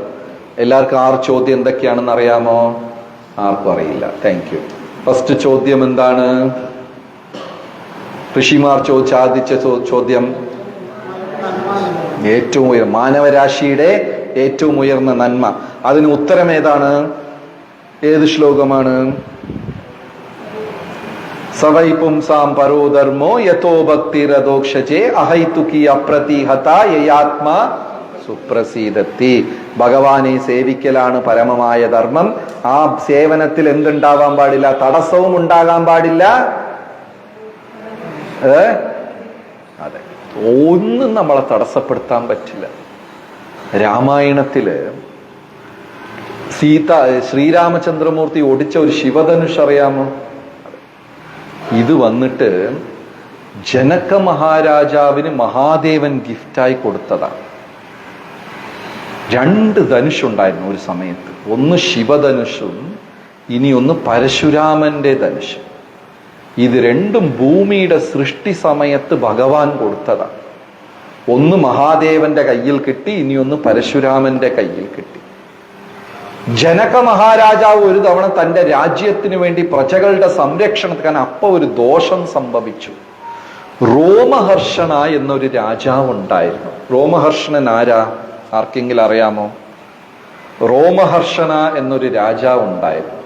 എല്ലാവർക്കും 6 ചോദ്യം എന്തൊക്കെയാണെന്ന് അറിയാമോ? ആർക്കും അറിയില്ല. Thank you. ഫസ്റ്റ് ചോദ്യം എന്താണ്? ഋഷിമാർ ആദ്യ ചോദ്യം, ഏറ്റവും ഉയർന്ന മാനവരാശിയുടെ ഏറ്റവും ഉയർന്ന നന്മ. അതിന് ഉത്തരം ഏതാണ്? ഏത് ശ്ലോകമാണ്? സവൈ പുംസാം പരോധർമ്മോ യഥോ ഭക്തിരദോക്ഷജേ അഹൈതുകി അപ്രതിഹത യയാത്മാ സുപ്രസീദത്തി. ഭഗവാനെ സേവിക്കലാണ് പരമമായ ധർമ്മം. ആ സേവനത്തിൽ എന്തുണ്ടാവാൻ പാടില്ല? തടസ്സവും ഉണ്ടാകാൻ പാടില്ല. അതെ, ഒന്നും നമ്മളെ തടസ്സപ്പെടുത്താൻ പറ്റില്ല. രാമായണത്തില് ശ്രീരാമചന്ദ്രമൂർത്തി ഒടിച്ച ഒരു ശിവധനുഷ് അറിയാമോ? ഇത് വന്നിട്ട് ജനക മഹാരാജാവിന് മഹാദേവൻ ഗിഫ്റ്റായി കൊടുത്തതാണ്. 2 ധനുഷുണ്ടായിരുന്നു ഒരു സമയത്ത്. ഒന്ന് ശിവധനുഷും ഇനി ഒന്ന് പരശുരാമന്റെ ധനുഷും. ഇത് രണ്ടും ഭൂമിയുടെ സൃഷ്ടി സമയത്ത് ഭഗവാൻ കൊടുത്തതാണ്. ഒന്ന് മഹാദേവന്റെ കയ്യിൽ കിട്ടി, ഇനി ഒന്ന് പരശുരാമന്റെ കയ്യിൽ കിട്ടി. ജനക മഹാരാജാവ് ഒരു തവണ തന്റെ രാജ്യത്തിന് വേണ്ടി പ്രജകളുടെ സംരക്ഷണത്തിന്, കാരണം അപ്പൊ ഒരു ദോഷം സംഭവിച്ചു. റോമഹർഷണ എന്നൊരു രാജാവ് ഉണ്ടായിരുന്നു. റോമഹർഷണൻ ആരാ? ആർക്കെങ്കിലും അറിയാമോ? റോമഹർഷണ എന്നൊരു രാജാവ് ഉണ്ടായിരുന്നു.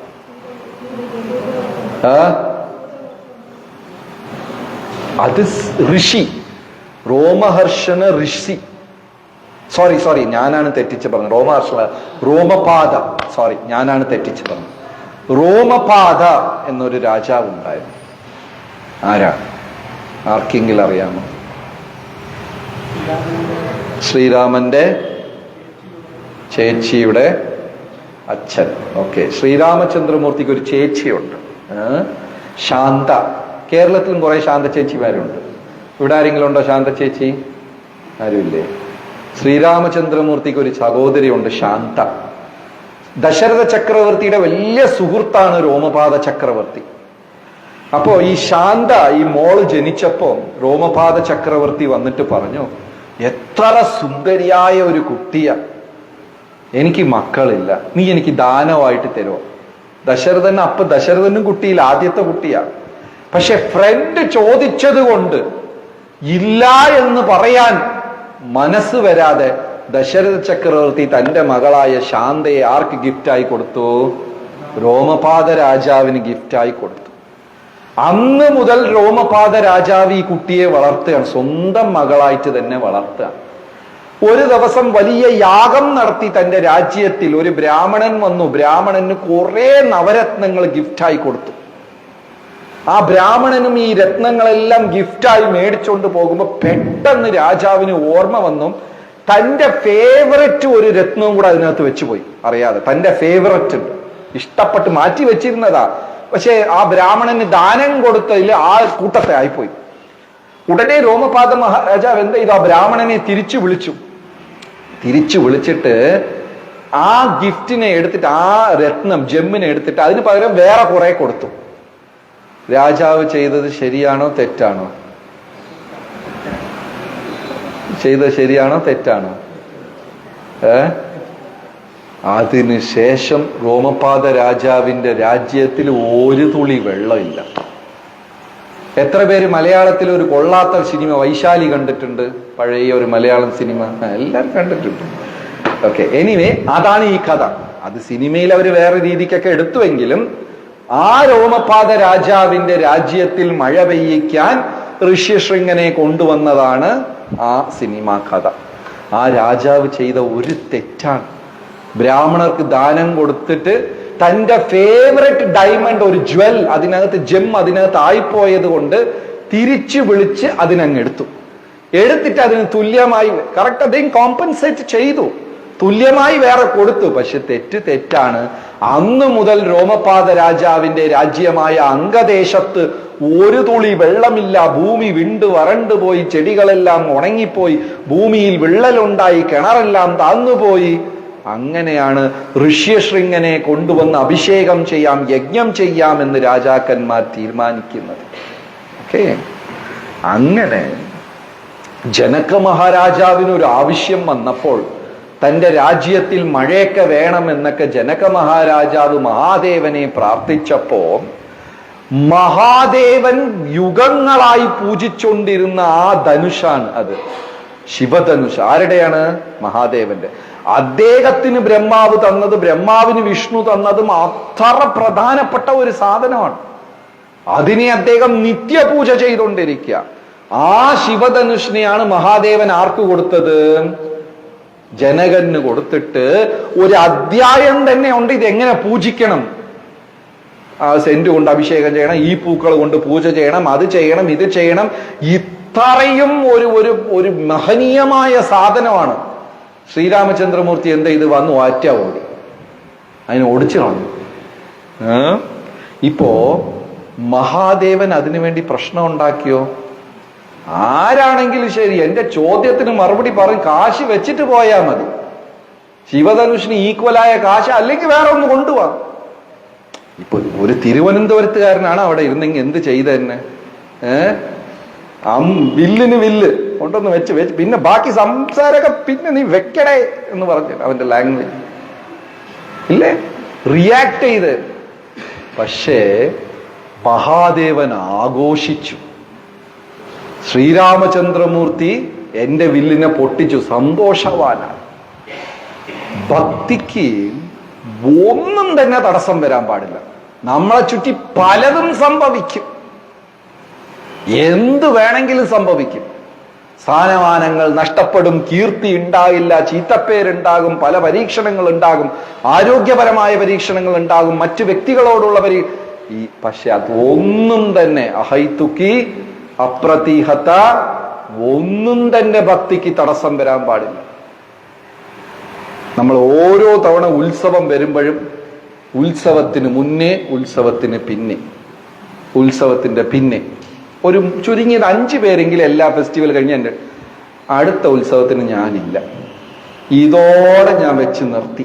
അത് ഋഷി. റോമഹർഷണ ഋഷി. സോറി ഞാനാണ് തെറ്റിച്ച് പറഞ്ഞത്. റോമഹർഷണ, റോമപാദ. സോറി, ഞാനാണ് തെറ്റിച്ച് പറഞ്ഞത്. റോമപാദ എന്നൊരു രാജാവ് ഉണ്ടായിരുന്നു. ആരാ? ആർക്കെങ്കിലും അറിയാമോ? ശ്രീരാമന്റെ ചേച്ചിയുടെ അച്ഛൻ. ഓക്കെ. ശ്രീരാമചന്ദ്രമൂർത്തിക്ക് ഒരു ചേച്ചിയുണ്ട്, ശാന്ത. കേരളത്തിലും കുറെ ശാന്ത ചേച്ചിമാരുണ്ട്. ഇവിടെ ആരെങ്കിലും ഉണ്ടോ ശാന്ത ചേച്ചി? ആരുമില്ലേ? ശ്രീരാമചന്ദ്രമൂർത്തിക്ക് ഒരു സഹോദരിയുണ്ട്, ശാന്ത. ദശരഥ ചക്രവർത്തിയുടെ വലിയ സുഹൃത്താണ് രോമപാദ ചക്രവർത്തി. അപ്പോ ഈ ശാന്ത, ഈ മോള് ജനിച്ചപ്പോ രോമപാദ ചക്രവർത്തി വന്നിട്ട് പറഞ്ഞു, എത്ര സുന്ദരിയായ ഒരു കുട്ടിയാ, എനിക്ക് മക്കളില്ല, നീ എനിക്ക് ദാനമായിട്ട് തരുമോ? ദശരഥനും കുട്ടിയില്ല, ആദ്യത്തെ കുട്ടിയാ. പക്ഷെ ഫ്രണ്ട് ചോദിച്ചത് കൊണ്ട് ഇല്ല എന്ന് പറയാൻ മനസ്സ് വരാതെ ദശരഥ ചക്രവർത്തി തന്റെ മകളായ ശാന്തയെ ആർക്ക് ഗിഫ്റ്റായി കൊടുത്തു? രോമപാദ രാജാവിന് ഗിഫ്റ്റായി കൊടുത്തു. അന്ന് മുതൽ രോമപാദ രാജാവ് ഈ കുട്ടിയെ വളർത്തുകയാണ്, സ്വന്തം മകളായിട്ട് തന്നെ വളർത്തുക. ഒരു ദിവസം വലിയ യാഗം നടത്തി തന്റെ രാജ്യത്തിൽ. ഒരു ബ്രാഹ്മണൻ വന്നു. ബ്രാഹ്മണന് കുറെ നവരത്നങ്ങൾ ഗിഫ്റ്റായി കൊടുത്തു. ആ ബ്രാഹ്മണനും ഈ രത്നങ്ങളെല്ലാം ഗിഫ്റ്റായി മേടിച്ചുകൊണ്ട് പോകുമ്പോൾ പെട്ടെന്ന് രാജാവിന് ഓർമ്മ വന്നു, തന്റെ ഫേവററ്റ് ഒരു രത്നവും കൂടെ അതിനകത്ത് വെച്ചുപോയി അറിയാതെ. തന്റെ ഫേവററ്റ് ഇഷ്ടപ്പെട്ട് മാറ്റി വെച്ചിരുന്നതാ, പക്ഷെ ആ ബ്രാഹ്മണന് ദാനം കൊടുത്തതിൽ ആ കൂട്ടത്തെ ആയിപ്പോയി. ഉടനെ രോമപാദ മഹാരാജാവ് എന്താ ചെയ്തു? ആ ബ്രാഹ്മണനെ തിരിച്ചു വിളിച്ചിട്ട് ആ ഗിഫ്റ്റിനെ എടുത്തിട്ട്, ആ രത്നം ജമ്മിനെ എടുത്തിട്ട് അതിന് പകരം വേറെ കുറെ കൊടുത്തു. രാജാവ് ചെയ്തത് ശരിയാണോ തെറ്റാണോ? ചെയ്തത് ശരിയാണോ തെറ്റാണോ? അതിനുശേഷം രോമപാദ രാജാവിന്റെ രാജ്യത്തിൽ ഒരു തുള്ളി വെള്ളമില്ല. എത്ര പേര് മലയാളത്തിൽ ഒരു കൊള്ളാത്ത സിനിമ വൈശാലി കണ്ടിട്ടുണ്ട്? പഴയ ഒരു മലയാളം സിനിമ എല്ലാവരും കണ്ടിട്ടുണ്ട്. ഓക്കെ, എനിവേ അതാണ് ഈ കഥ. അത് സിനിമയിൽ അവർ വേറെ രീതിക്കൊക്കെ എടുത്തുവെങ്കിലും ആ രോമപാദ രാജാവിന്റെ രാജ്യത്തിൽ മഴ പെയ്യിക്കാൻ ഋഷ്യശൃംഗനെ കൊണ്ടുവന്നതാണ് ആ സിനിമാ കഥ. ആ രാജാവ് ചെയ്ത ഒരു തെറ്റാണ്. ബ്രാഹ്മണർക്ക് ദാനം കൊടുത്തിട്ട് തന്റെ ഫേവററ്റ് ഡയമണ്ട്, ഒരു ജ്വൽ, അതിനകത്ത് അതിനകത്ത് ആയിപ്പോയത് കൊണ്ട് തിരിച്ചു വിളിച്ച് അതിനങ്ങ് എടുത്തിട്ട് അതിന് തുല്യമായി കറക്റ്റ് അദ്ദേഹം കോമ്പൻസേറ്റ് ചെയ്തു, തുല്യമായി വേറെ കൊടുത്തു. പക്ഷെ തെറ്റാണ്. അന്ന് മുതൽ രോമപാദ രാജാവിന്റെ രാജ്യമായ അംഗദേശത്ത് ഒരു തുളി വെള്ളമില്ല. ഭൂമി വരണ്ടു പോയി, ചെടികളെല്ലാം ഉണങ്ങിപ്പോയി, ഭൂമിയിൽ വിള്ളലുണ്ടായി, കിണറെല്ലാം താന്നുപോയി. അങ്ങനെയാണ് ഋഷ്യശൃംഗനെ കൊണ്ടുവന്ന് അഭിഷേകം ചെയ്യാം, യജ്ഞം ചെയ്യാം എന്ന് രാജാക്കന്മാർ തീരുമാനിക്കുന്നത്. ഓക്കെ, അങ്ങനെ ജനക മഹാരാജാവിന് ഒരു ആവശ്യം വന്നപ്പോൾ, തന്റെ രാജ്യത്തിൽ മഴയൊക്കെ വേണമെന്നൊക്കെ ജനക മഹാരാജാവ് മഹാദേവനെ പ്രാർത്ഥിച്ചപ്പോ, മഹാദേവൻ യുഗങ്ങളായി പൂജിച്ചുകൊണ്ടിരുന്ന ആ ധനുഷാണ് അത്, ശിവധനുഷ്. ആരുടെയാണ്? മഹാദേവന്റെ. അദ്ദേഹത്തിന് ബ്രഹ്മാവ് തന്നത്, ബ്രഹ്മാവിന് വിഷ്ണു തന്നതും അത്ര പ്രധാനപ്പെട്ട ഒരു സാധനമാണ്. അതിനെ അദ്ദേഹം നിത്യപൂജ ചെയ്തുകൊണ്ടിരിക്കുക. ആ ശിവധനുഷിനെയാണ് മഹാദേവൻ ആർക്ക് കൊടുത്തത്? ജനകന് കൊടുത്തിട്ട് ഒരു അധ്യായം തന്നെ ഉണ്ട് ഇതെങ്ങനെ പൂജിക്കണം. ആ സെന്റ് കൊണ്ട് അഭിഷേകം ചെയ്യണം, ഈ പൂക്കൾ കൊണ്ട് പൂജ ചെയ്യണം, അത് ചെയ്യണം, ഇത് ചെയ്യണം. ഇത്രയും ഒരു ഒരു ഒരു മഹനീയമായ സാധനമാണ്. ശ്രീരാമചന്ദ്രമൂർത്തി എന്താ ഇത് വന്ന് വാറ്റ ഓടി, അതിനെ ഓടിച്ചു കളഞ്ഞു. ഇപ്പോ മഹാദേവൻ അതിനുവേണ്ടി പ്രശ്നം ഉണ്ടാക്കിയോ? ആരാണെങ്കിലും ശരി, എന്റെ ചോദ്യത്തിന് മറുപടി പറയും, കാശ് വെച്ചിട്ട് പോയാൽ മതി. ശിവധനുഷിന് ഈക്വലായ കാശ് അല്ലെങ്കിൽ വേറെ ഒന്ന് കൊണ്ടുപോവാ. ഇപ്പൊ ഒരു തിരുവനന്തപുരത്തുകാരനാണ് അവിടെ ഇരുന്നെങ്കിൽ എന്ത് ചെയ്ത തന്നെ? വില്ലിന് വില്ല് കൊണ്ടൊന്ന് വെച്ച് പിന്നെ ബാക്കി സംസാരമൊക്കെ പിന്നെ നീ വെക്കടേ എന്ന് പറഞ്ഞു അവന്റെ ലാംഗ്വേജ് ഇല്ലേ, റിയാക്ട് ചെയ്ത്. പക്ഷേ മഹാദേവൻ ആഘോഷിച്ചു. ശ്രീരാമചന്ദ്രമൂർത്തി എന്റെ വില്ലിനെ പൊട്ടിച്ചു, സന്തോഷവാനാണ്. ഭക്തിക്ക് ഒന്നും തന്നെ തടസ്സം വരാൻ പാടില്ല. നമ്മളെ ചുറ്റി പലതും സംഭവിക്കും, എന്ത് വേണമെങ്കിലും സംഭവിക്കും. സ്ഥാനമാനങ്ങൾ നഷ്ടപ്പെടും, കീർത്തി ഉണ്ടാകില്ല, ചീത്തപ്പേരുണ്ടാകും, പല പരീക്ഷണങ്ങൾ ഉണ്ടാകും, ആരോഗ്യപരമായ പരീക്ഷണങ്ങൾ ഉണ്ടാകും, മറ്റു വ്യക്തികളോടുള്ള പക്ഷെ അതൊന്നും തന്നെ അഹൈതുക്കി അപ്രതീഹത ഒന്നും തന്നെ ഭക്തിക്ക് തടസ്സം വരാൻ പാടില്ല. നമ്മൾ ഓരോ തവണ ഉത്സവം വരുമ്പോഴും ഉത്സവത്തിന് മുന്നേ, ഉത്സവത്തിന് പിന്നെ, ഉത്സവത്തിന്റെ പിന്നെ ഒരു ചുരുങ്ങിയത് 5 പേരെങ്കിലും എല്ലാ ഫെസ്റ്റിവൽ കഴിഞ്ഞ് എൻ്റെ അടുത്ത ഉത്സവത്തിന് ഞാനില്ല, ഇതോടെ ഞാൻ വെച്ച് നിർത്തി.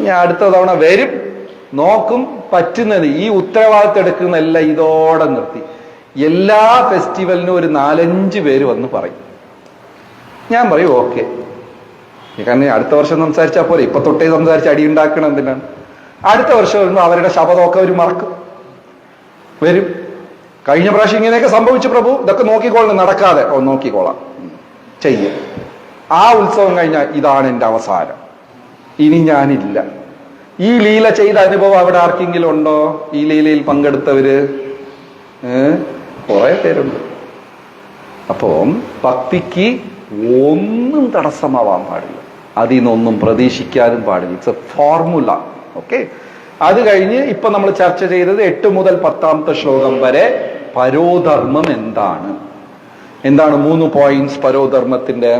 ഞാൻ അടുത്ത തവണ വരും, നോക്കും, പറ്റുന്നത് ഈ ഉത്തരവാദിത്തം എടുക്കുന്നതെല്ലാം ഇതോടെ നിർത്തി. എല്ലാ ഫെസ്റ്റിവലിനും ഒരു 4-5 പേര് വന്ന് പറയും, ഞാൻ പറയും ഓക്കെ. കാരണം അടുത്ത വർഷം സംസാരിച്ചാൽ പോലെ ഇപ്പൊ തൊട്ടേ സംസാരിച്ച് അടി ഉണ്ടാക്കണം എന്തിനാണ്? അടുത്ത വർഷം വരുമ്പോൾ അവരുടെ ശബ്ദമൊക്കെ അവർ മറക്കും, വരും. കഴിഞ്ഞ പ്രാവശ്യം ഇങ്ങനെയൊക്കെ സംഭവിച്ചു പ്രഭു, ഇതൊക്കെ നോക്കിക്കോളണം, നടക്കാതെ നോക്കിക്കോളാം, ചെയ്യും. ആ ഉത്സവം കഴിഞ്ഞാൽ ഇതാണ് എൻ്റെ അവസാനം, ഇനി ഞാനില്ല. ഈ ലീല ചെയ്ത അനുഭവം അവിടെ ആർക്കെങ്കിലും ഉണ്ടോ? ഈ ലീലയിൽ പങ്കെടുത്തവര് കുറെ പേരുണ്ട്. അപ്പോ ഭക്തിക്ക് ഒന്നും തടസ്സമാവാൻ പാടില്ല, അതിൽ നിന്നൊന്നും പ്രതീക്ഷിക്കാനും പാടില്ല. It's A formula. ഓക്കെ, അത് കഴിഞ്ഞ് ഇപ്പൊ നമ്മൾ ചർച്ച ചെയ്തത് 8 മുതൽ 10ാമത്തെ ശ്ലോകം വരെ പരോധർമ്മം എന്താണ്. 3 പോയിന്റ്സ് പരോധർമ്മത്തിന്റെ.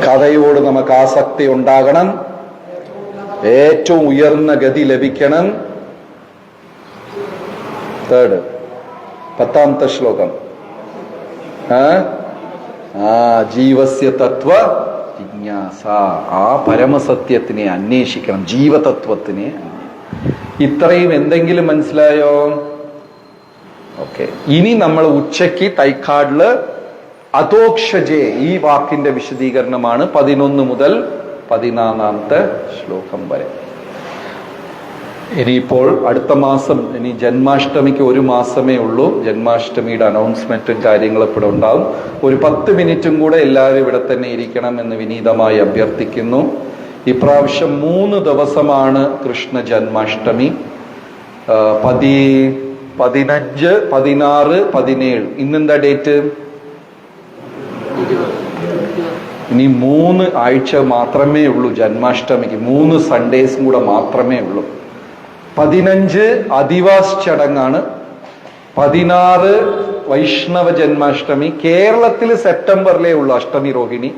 കഥയോട് നമുക്ക് ആസക്തി ഉണ്ടാകണം, ഏറ്റവും ഉയർന്ന ഗതി ലഭിക്കണം. 10ാമത്തെ ശ്ലോകം ജീവസ്യ തത്വ ജിജ്ഞാസ, ആ പരമസത്യത്തിനെ അന്വേഷിക്കണം, ജീവതത്വത്തിനെ. ഇത്രയും എന്തെങ്കിലും മനസ്സിലായോ? ഓക്കെ, ഇനി നമ്മൾ ഉച്ചയ്ക്ക് തൈക്കാടില് അധോക്ഷജേ ഈ വാക്കിന്റെ വിശദീകരണമാണ് 11 മുതൽ 14ാമത്തെ ശ്ലോകം വരെ. ഇനിയിപ്പോൾ അടുത്ത മാസം, ഇനി ജന്മാഷ്ടമിക്ക് 1 മാസമേ ഉള്ളൂ. ജന്മാഷ്ടമിയുടെ അനൗൺസ്മെന്റും കാര്യങ്ങളും ഇവിടെ ഉണ്ടാവും. ഒരു 10 മിനിറ്റും കൂടെ എല്ലാവരും ഇവിടെ തന്നെ ഇരിക്കണം എന്ന് വിനീതമായി അഭ്യർത്ഥിക്കുന്നു. ഇപ്രാവശ്യം 3 ദിവസമാണ് കൃഷ്ണ ജന്മാഷ്ടമി. 15, 16, 17. ഇന്നെന്താ ഡേറ്റ്? ഇനി 3 ആഴ്ച മാത്രമേ ഉള്ളൂ ജന്മാഷ്ടമിക്ക്, 3 സൺഡേസും കൂടെ മാത്രമേ ഉള്ളൂ. 15 അധിവാസ് ചടങ്ങാണ്, 16 വൈഷ്ണവ ജന്മാഷ്ടമി. കേരളത്തിൽ സെപ്റ്റംബറിലേ ഉള്ളൂ അഷ്ടമി രോഹിണി.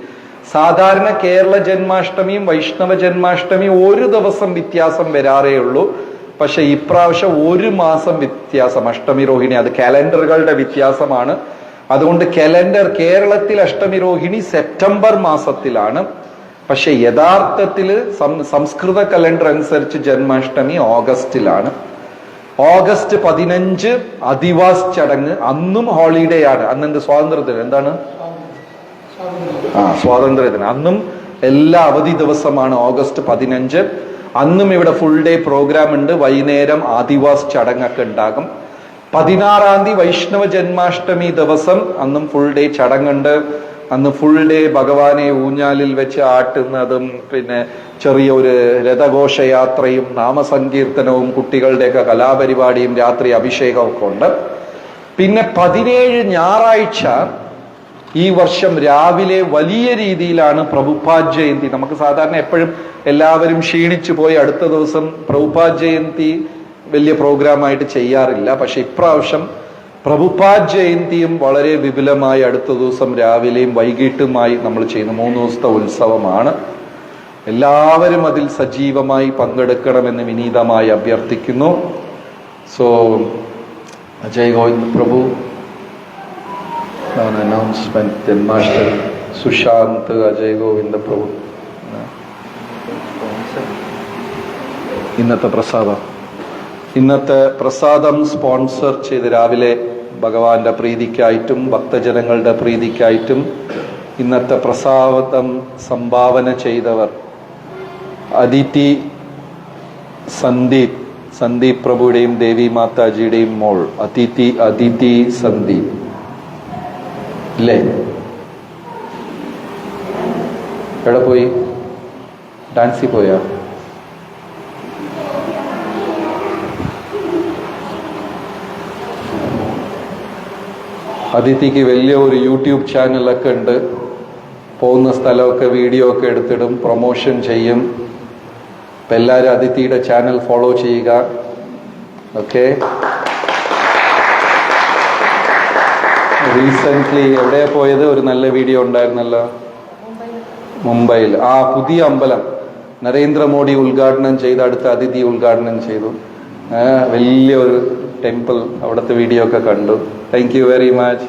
സാധാരണ കേരള ജന്മാഷ്ടമിയും വൈഷ്ണവ ജന്മാഷ്ടമിയും 1 ദിവസം വ്യത്യാസം വരാറേ ഉള്ളൂ. പക്ഷെ ഇപ്രാവശ്യം 1 മാസം വ്യത്യാസം അഷ്ടമി രോഹിണി. അത് കാലണ്ടറുകളുടെ വ്യത്യാസമാണ്. അതുകൊണ്ട് കേരളത്തിൽ അഷ്ടമി രോഹിണി സെപ്റ്റംബർ മാസത്തിലാണ്. പക്ഷെ യഥാർത്ഥത്തിൽ സംസ്കൃത കലണ്ടർ അനുസരിച്ച് ജന്മാഷ്ടമി ഓഗസ്റ്റിലാണ്. ഓഗസ്റ്റ് 15 അധിവാസ് ചടങ്ങ്, അന്നും ഹോളിഡേ ആണ്. അന്നെന്ത് സ്വാതന്ത്ര്യദിനം? എന്താണ്? സ്വാതന്ത്ര്യദിനം. അന്നും എല്ലാ അവധി ദിവസമാണ് ഓഗസ്റ്റ് 15. അന്നും ഇവിടെ ഫുൾ ഡേ പ്രോഗ്രാം ഉണ്ട്, വൈകുന്നേരം ആദിവാസ് ചടങ്ങൊക്കെ ഉണ്ടാകും. 16-ാം തീയതി വൈഷ്ണവ ജന്മാഷ്ടമി ദിവസം അന്നും ഫുൾ ഡേ ചടങ്ങുണ്ട്. അന്ന് ഫുൾ ഡേ ഭഗവാനെ ഊഞ്ഞാലിൽ വെച്ച് ആട്ടുന്നതും പിന്നെ ചെറിയൊരു രഥഘോഷയാത്രയും നാമസങ്കീർത്തനവും കുട്ടികളുടെയൊക്കെ കലാപരിപാടിയും രാത്രി അഭിഷേകവും ഒക്കെ ഉണ്ട്. പിന്നെ 17 ഞായറാഴ്ച ഈ വർഷം രാവിലെ വലിയ രീതിയിലാണ് പ്രഭുപാദ് ജയന്തി. നമുക്ക് സാധാരണ എപ്പോഴും എല്ലാവരും ക്ഷീണിച്ചു പോയി അടുത്ത ദിവസം പ്രഭുപാദ് ജയന്തി വലിയ പ്രോഗ്രാമായിട്ട് ചെയ്യാറില്ല. പക്ഷെ ഇപ്രാവശ്യം പ്രഭുപാദ് ജയന്തിയും വളരെ വിപുലമായി അടുത്ത ദിവസം രാവിലെയും വൈകിട്ടുമായി നമ്മൾ ചെയ്യുന്ന 3 ദിവസത്തെ ഉത്സവമാണ്. എല്ലാവരും അതിൽ സജീവമായി പങ്കെടുക്കണമെന്ന് വിനീതമായി അഭ്യർത്ഥിക്കുന്നു. സോ അജയ് ഗോവിന്ദ് പ്രഭു അനൗൺസ്മെന്റ് ജന്മാഷ്ടമി സുശാന്ത് അജയ് ഗോവിന്ദ പ്രഭു ഇന്നത്തെ പ്രസാദം സ്പോൺസർ ചെയ്ത് രാവിലെ ഭഗവാന്റെ പ്രീതിക്കായിട്ടും ഭക്തജനങ്ങളുടെ പ്രീതിക്കായിട്ടും ഇന്നത്തെ പ്രസാദം സംഭാവന ചെയ്തവർ അദിതി സന്ദീപ് പ്രഭുയുടെയും ദേവി മാതാജിയുടെയും മോൾ അദിതി സന്ദീപ് ഇല്ലേ? എവിടെ പോയി? ഡാൻസിൽ പോയാ? അതിഥിക്ക് വലിയ ഒരു യൂട്യൂബ് ചാനലൊക്കെ ഉണ്ട്. പോകുന്ന സ്ഥലമൊക്കെ വീഡിയോ ഒക്കെ എടുത്തിടും, പ്രൊമോഷൻ ചെയ്യും. അപ്പം എല്ലാവരും അതിഥിയുടെ ചാനൽ ഫോളോ ചെയ്യുക. ഓക്കെ. റീസെന്റ് എവിടെയാ പോയത്? ഒരു നല്ല വീഡിയോ ഉണ്ടായിരുന്നല്ലോ മുംബൈയിൽ. പുതിയ അമ്പലം നരേന്ദ്രമോദി ഉദ്ഘാടനം ചെയ്ത് അടുത്ത അതിഥി ഉദ്ഘാടനം ചെയ്തു. വലിയൊരു ടെമ്പിൾ, അവിടുത്തെ വീഡിയോ ഒക്കെ കണ്ടു. Thank you very much.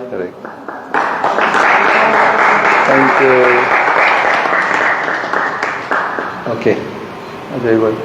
Thank you. Okay, Ajay bhai.